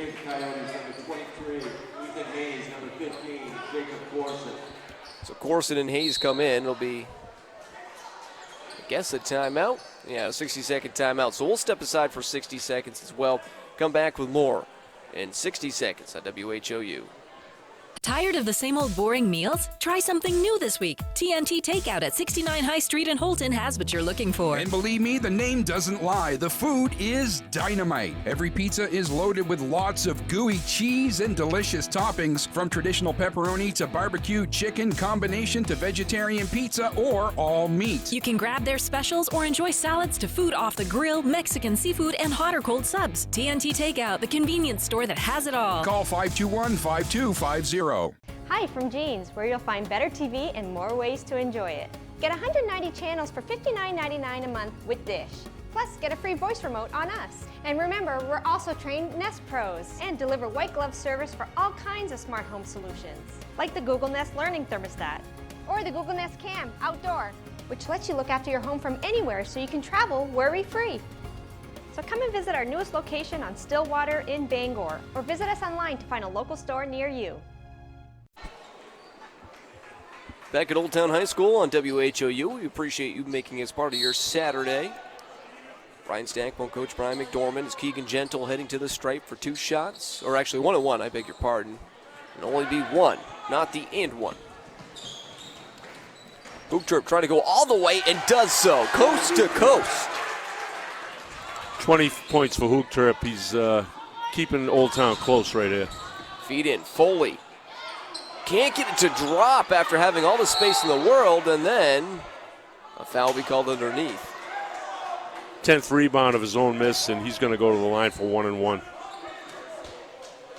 So Corson and Hayes come in. It'll be, I guess, a timeout. Yeah, a 60-second timeout. So we'll step aside for 60 seconds as well. Come back with more in 60 seconds on WHOU. Tired of the same old boring meals? Try something new this week. TNT Takeout at 69 High Street in Houlton has what you're looking for. And believe me, the name doesn't lie. The food is dynamite. Every pizza is loaded with lots of gooey cheese and delicious toppings, from traditional pepperoni to barbecue chicken, combination to vegetarian pizza, or all meat. You can grab their specials or enjoy salads to food off the grill, Mexican seafood, and hot or cold subs. TNT Takeout, the convenience store that has it all. Call 521-5250. Hi from Jeans, where you'll find better TV and more ways to enjoy it. Get 190 channels for $59.99 a month with Dish. Plus, get a free voice remote on us. And remember, we're also trained Nest Pros and deliver white glove service for all kinds of smart home solutions, like the Google Nest Learning Thermostat or the Google Nest Cam Outdoor, which lets you look after your home from anywhere so you can travel worry-free. So come and visit our newest location on Stillwater in Bangor, or visit us online to find a local store near you. Back at Old Town High School on WHOU, we appreciate you making us part of your Saturday. Brian Stackpole, Coach Brian McDormand, is Keegan Gentle heading to the stripe for 2 shots, or actually 1-1, I beg your pardon. It'll only be 1, not the and 1. Houlton trying to go all the way and does so, coast to coast. 20 points for Houlton. He's keeping Old Town close right here. Feed in, Foley. Can't get it to drop after having all the space in the world, and then a foul will be called underneath. 10th rebound of his own miss, and he's going to go to the line for 1-1.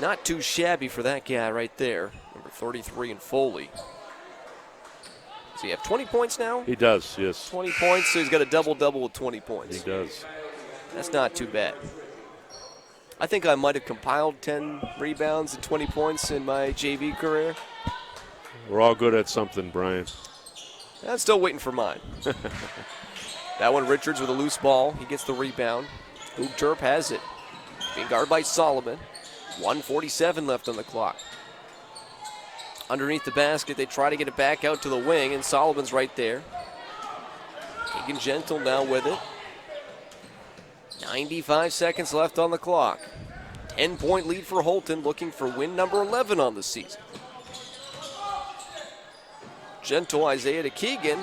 Not too shabby for that guy right there, number 33 in Foley. Does he have 20 points now? He does, yes. 20 points, so he's got a double-double with 20 points. He does. That's not too bad. I think I might have compiled 10 rebounds and 20 points in my JV career. We're all good at something, Brian. I'm still waiting for mine. That one, Richards with a loose ball. He gets the rebound. Houlton has it. Being guarded by Solomon. 1:47 left on the clock. Underneath the basket, they try to get it back out to the wing, and Solomon's right there. Keegan Gentle now with it. 95 seconds left on the clock. 10-point lead for Houlton, looking for win number 11 on the season. Gentle, Isaiah to Keegan.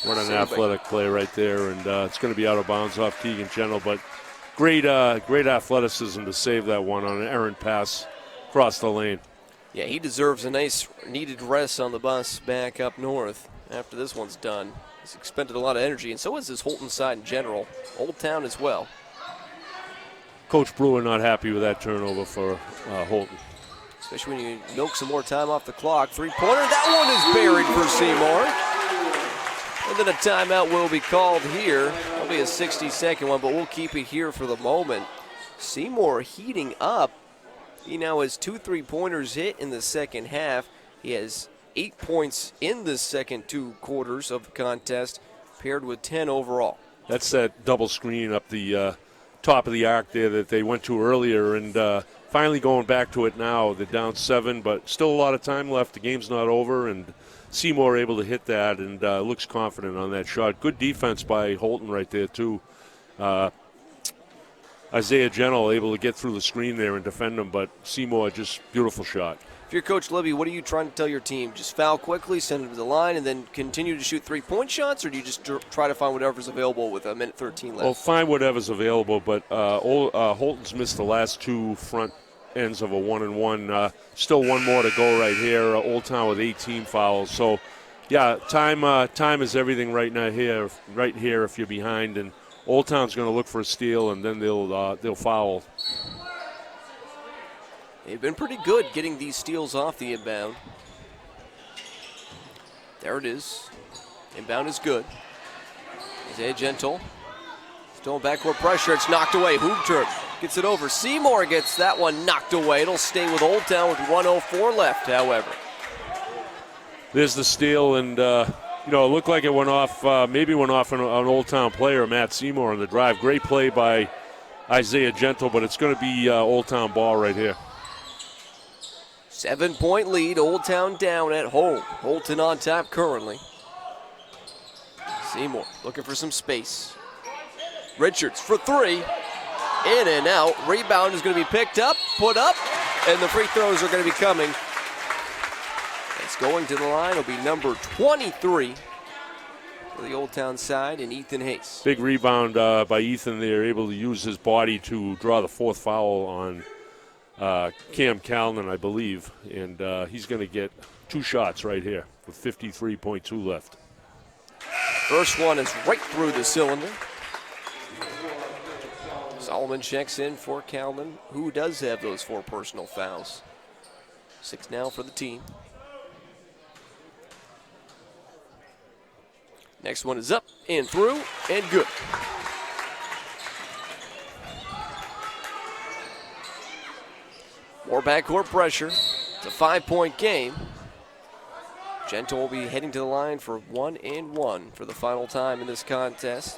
What an athletic play right there, and it's going to be out of bounds off Keegan Gentle, but great athleticism to save that one on an errant pass across the lane. Yeah, he deserves a nice needed rest on the bus back up north after this one's done. He's expended a lot of energy, and so is this Houlton side in general. Old Town as well. Coach Brewer not happy with that turnover for Houlton. Especially when you milk some more time off the clock. Three-pointer, that one is buried for Seymour. And then a timeout will be called here. It'll be a 60-second one, but we'll keep it here for the moment. Seymour heating up. He now has 2 3-pointers hit in the second half. He has 8 points in the second 2 quarters of the contest, paired with 10 overall. That's that double screen up the top of the arc there that they went to earlier, and finally going back to it now. They're down 7, but still a lot of time left. The game's not over, and Seymour able to hit that and looks confident on that shot. Good defense by Houlton right there, too. Isaiah Gentle able to get through the screen there and defend him, but Seymour, just beautiful shot. If you're Coach Libby, what are you trying to tell your team? Just foul quickly, send it to the line, and then continue to shoot 3-point shots, or do you just try to find whatever's available with a minute 13 left? Well, find whatever's available, but Houlton's missed the last 2 front ends of a 1-and-1. Still one more to go right here. Old Town with 18 fouls. So, yeah, time is everything right now here. Right here, if you're behind, and Old Town's going to look for a steal, and then they'll foul. They've been pretty good getting these steals off the inbound. There it is. Inbound is good. Isaiah Gentle. Still in backcourt pressure. It's knocked away. Houlton gets it over. Seymour gets that one knocked away. It'll stay with Old Town with 1:04 left, however. There's the steal, and it looked like it went off, maybe went off an Old Town player, Matt Seymour, on the drive. Great play by Isaiah Gentle, but it's going to be Old Town ball right here. 7-point lead, Old Town down at home. Houlton on top currently. Seymour looking for some space. Richards for 3. In and out. Rebound is going to be picked up, put up, and the free throws are going to be coming. It's going to the line. It'll be number 23 for the Old Town side, and Ethan Hayes. Big rebound by Ethan there, able to use his body to draw the 4th foul on Cam Calnan, I believe, and he's going to get 2 shots right here with 53.2 left. First one is right through the cylinder. Solomon checks in for Calnan, who does have those 4 personal fouls. 6 now for the team. Next one is up and through and good. More backcourt pressure. It's a 5-point game. Gentle will be heading to the line for 1-and-1 for the final time in this contest.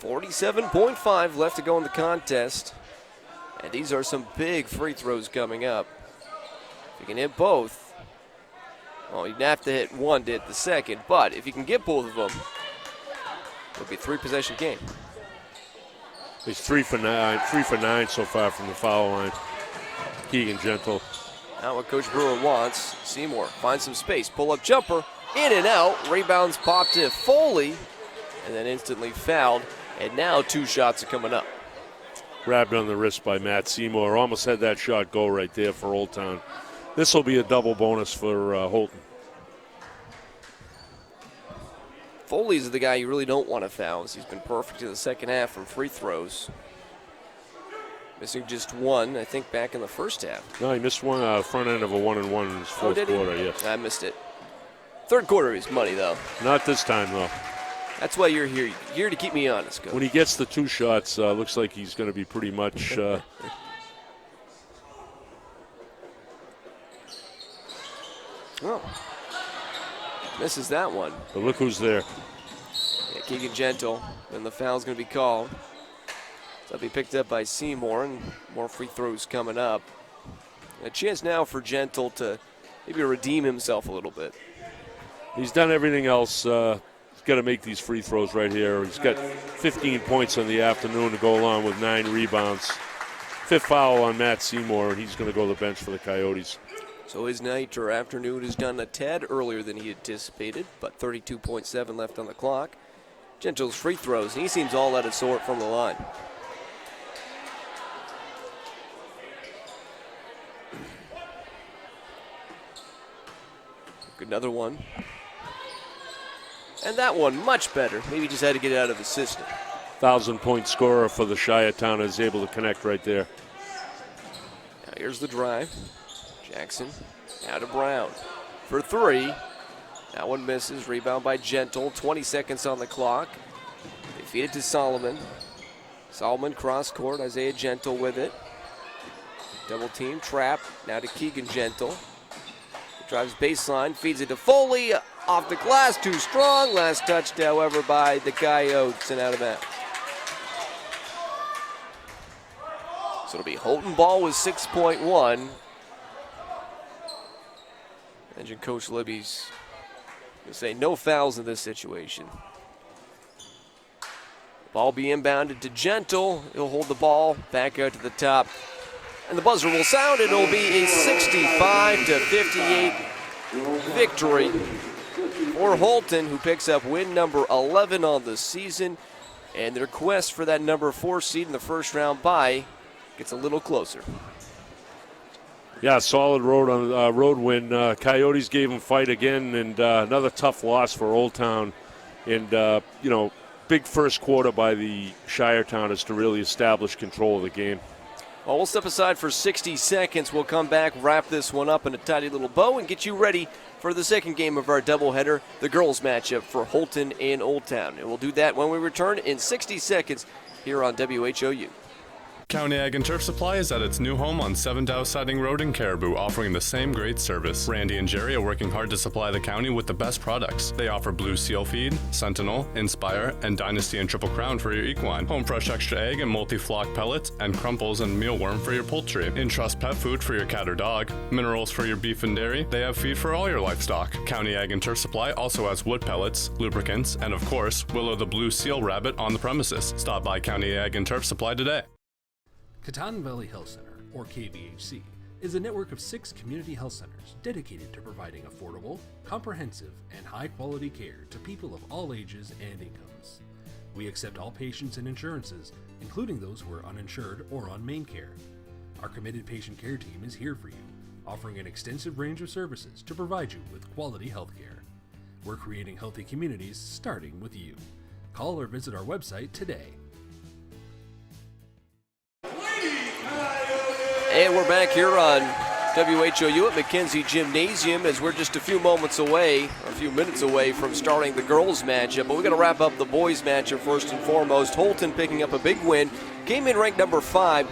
47.5 left to go in the contest. And these are some big free throws coming up. If you can hit both, well, you'd have to hit one to hit the second, but if you can get both of them, it'll be a 3-possession game. He's 3 for 9 so far from the foul line. Keegan Gentle. Not what Coach Brewer wants. Seymour finds some space. Pull-up jumper. In and out. Rebounds popped to Foley. And then instantly fouled. And now 2 shots are coming up. Grabbed on the wrist by Matt Seymour. Almost had that shot go right there for Old Town. This will be a double bonus for Houlton. Foley's the guy you really don't want to foul. He's been perfect in the second half from free throws. Missing just 1, I think, back in the first half. No, he missed one front end of a 1-and-1 in his 4th quarter, yes. I missed it. 3rd quarter is money, though. Not this time, though. That's why you're here. You're here to keep me honest, Coach. When he gets the 2 shots, looks like he's going to be pretty much... Misses that one. But look who's there. Yeah, Keegan Gentle. And the foul's going to be called. So that'll be picked up by Seymour, and more free throws coming up. A chance now for Gentle to maybe redeem himself a little bit. He's done everything else. He's got to make these free throws right here. He's got 15 points on the afternoon to go along with 9 rebounds. 5th foul on Matt Seymour, and he's going to go to the bench for the Coyotes. So his night or afternoon is done a tad earlier than he anticipated, but 32.7 left on the clock. Gentle's free throws, and he seems all out of sort from the line. Another one. And that one much better. Maybe just had to get it out of the system. 1,000-point scorer for the Shire Town is able to connect right there. Now here's the drive. Jackson now to Brown for 3. That one misses. Rebound by Gentle. 20 seconds on the clock. They feed it to Solomon. Solomon cross court. Isaiah Gentle with it. Double team, trap, now to Keegan Gentle. Drives baseline, feeds it to Foley, off the glass, too strong. Last touched, however, by the Coyotes and out of bounds. So it'll be Houlton ball with 6.1. Imagine Coach Libby's going to say no fouls in this situation. Ball be inbounded to Gentle. He'll hold the ball back out to the top. And the buzzer will sound. It'll be a 65-58 victory for Houlton, who picks up win number 11 on the season. And their quest for that number 4 seed in the first round bye gets a little closer. Yeah, solid road win. Coyotes gave them fight again, and another tough loss for Old Town. And, big first quarter by the Shire Towners to really establish control of the game. Well, we'll step aside for 60 seconds. We'll come back, wrap this one up in a tidy little bow, and get you ready for the second game of our doubleheader, the girls matchup for Houlton and Old Town. And we'll do that when we return in 60 seconds here on WHOU. County Ag and Turf Supply is at its new home on 7 Dow Siding Road in Caribou, offering the same great service. Randy and Jerry are working hard to supply the county with the best products. They offer Blue Seal Feed, Sentinel, Inspire, and Dynasty and Triple Crown for your equine, Home Fresh Extra Egg and Multi-Flock Pellets, and Crumples and Mealworm for your poultry, Entrust Pet Food for your cat or dog, Minerals for your beef and dairy. They have feed for all your livestock. County Ag and Turf Supply also has wood pellets, lubricants, and of course, Willow the Blue Seal Rabbit on the premises. Stop by County Ag and Turf Supply today. Katahdin Valley Health Center, or KVHC, is a network of 6 community health centers dedicated to providing affordable, comprehensive, and high-quality care to people of all ages and incomes. We accept all patients and insurances, including those who are uninsured or on main care. Our committed patient care team is here for you, offering an extensive range of services to provide you with quality health care. We're creating healthy communities starting with you. Call or visit our website today. And we're back here on WHOU at McKenzie Gymnasium as we're just a few minutes away from starting the girls matchup. But we're going to wrap up the boys matchup first and foremost. Houlton picking up a big win, came in ranked number 5,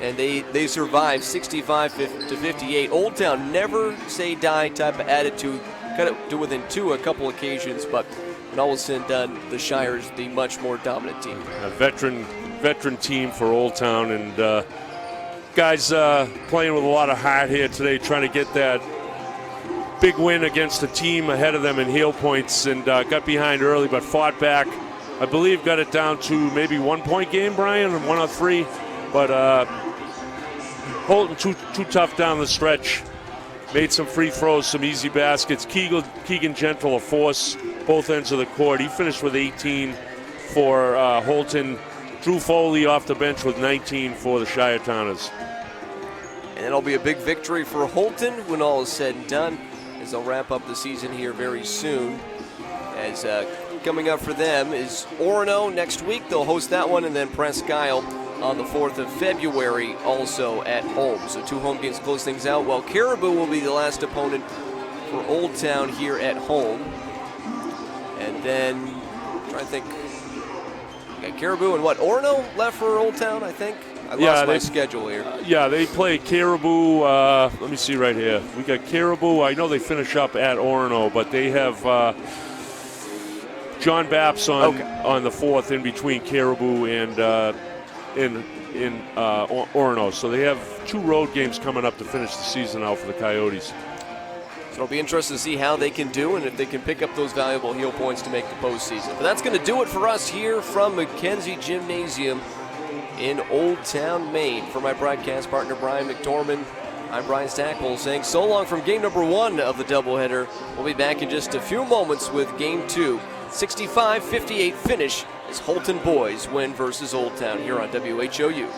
and they survived 65-58. Old Town never say die type of attitude, cut it to within 2 a couple occasions, but when all was said and done, the Shire's the much more dominant team. A veteran team for Old Town, and guys playing with a lot of heart here today, trying to get that big win against a team ahead of them in heel points, and got behind early but fought back. I believe got it down to maybe 1-point game, Brian, 1 of 3. But Houlton too tough down the stretch. Made some free throws, some easy baskets. Keegan Gentle, a force, both ends of the court. He finished with 18 for Houlton. Drew Foley off the bench with 19 for the Shire Towners. And it'll be a big victory for Houlton when all is said and done, as they'll wrap up the season here very soon. As coming up for them is Orono next week. They'll host that one, and then Presque Isle on the 4th of February, also at home. So 2 home games close things out. Well, Caribou will be the last opponent for Old Town here at home. And then, I'm trying to think, got Caribou and what? Orono left for Old Town, I think. I lost my schedule here. They play Caribou. Let me see right here. We got Caribou. I know they finish up at Orono, but they have John Bapps on the 4th in between Caribou and in Orono. So they have 2 road games coming up to finish the season out for the Coyotes. So it'll be interesting to see how they can do and if they can pick up those valuable heel points to make the postseason. But that's going to do it for us here from McKenzie Gymnasium in Old Town, Maine. For my broadcast partner, Brian McDormand, I'm Brian Stackpole saying so long from game number 1 of the doubleheader. We'll be back in just a few moments with game 2. 65-58 finish as Houlton boys win versus Old Town here on WHOU.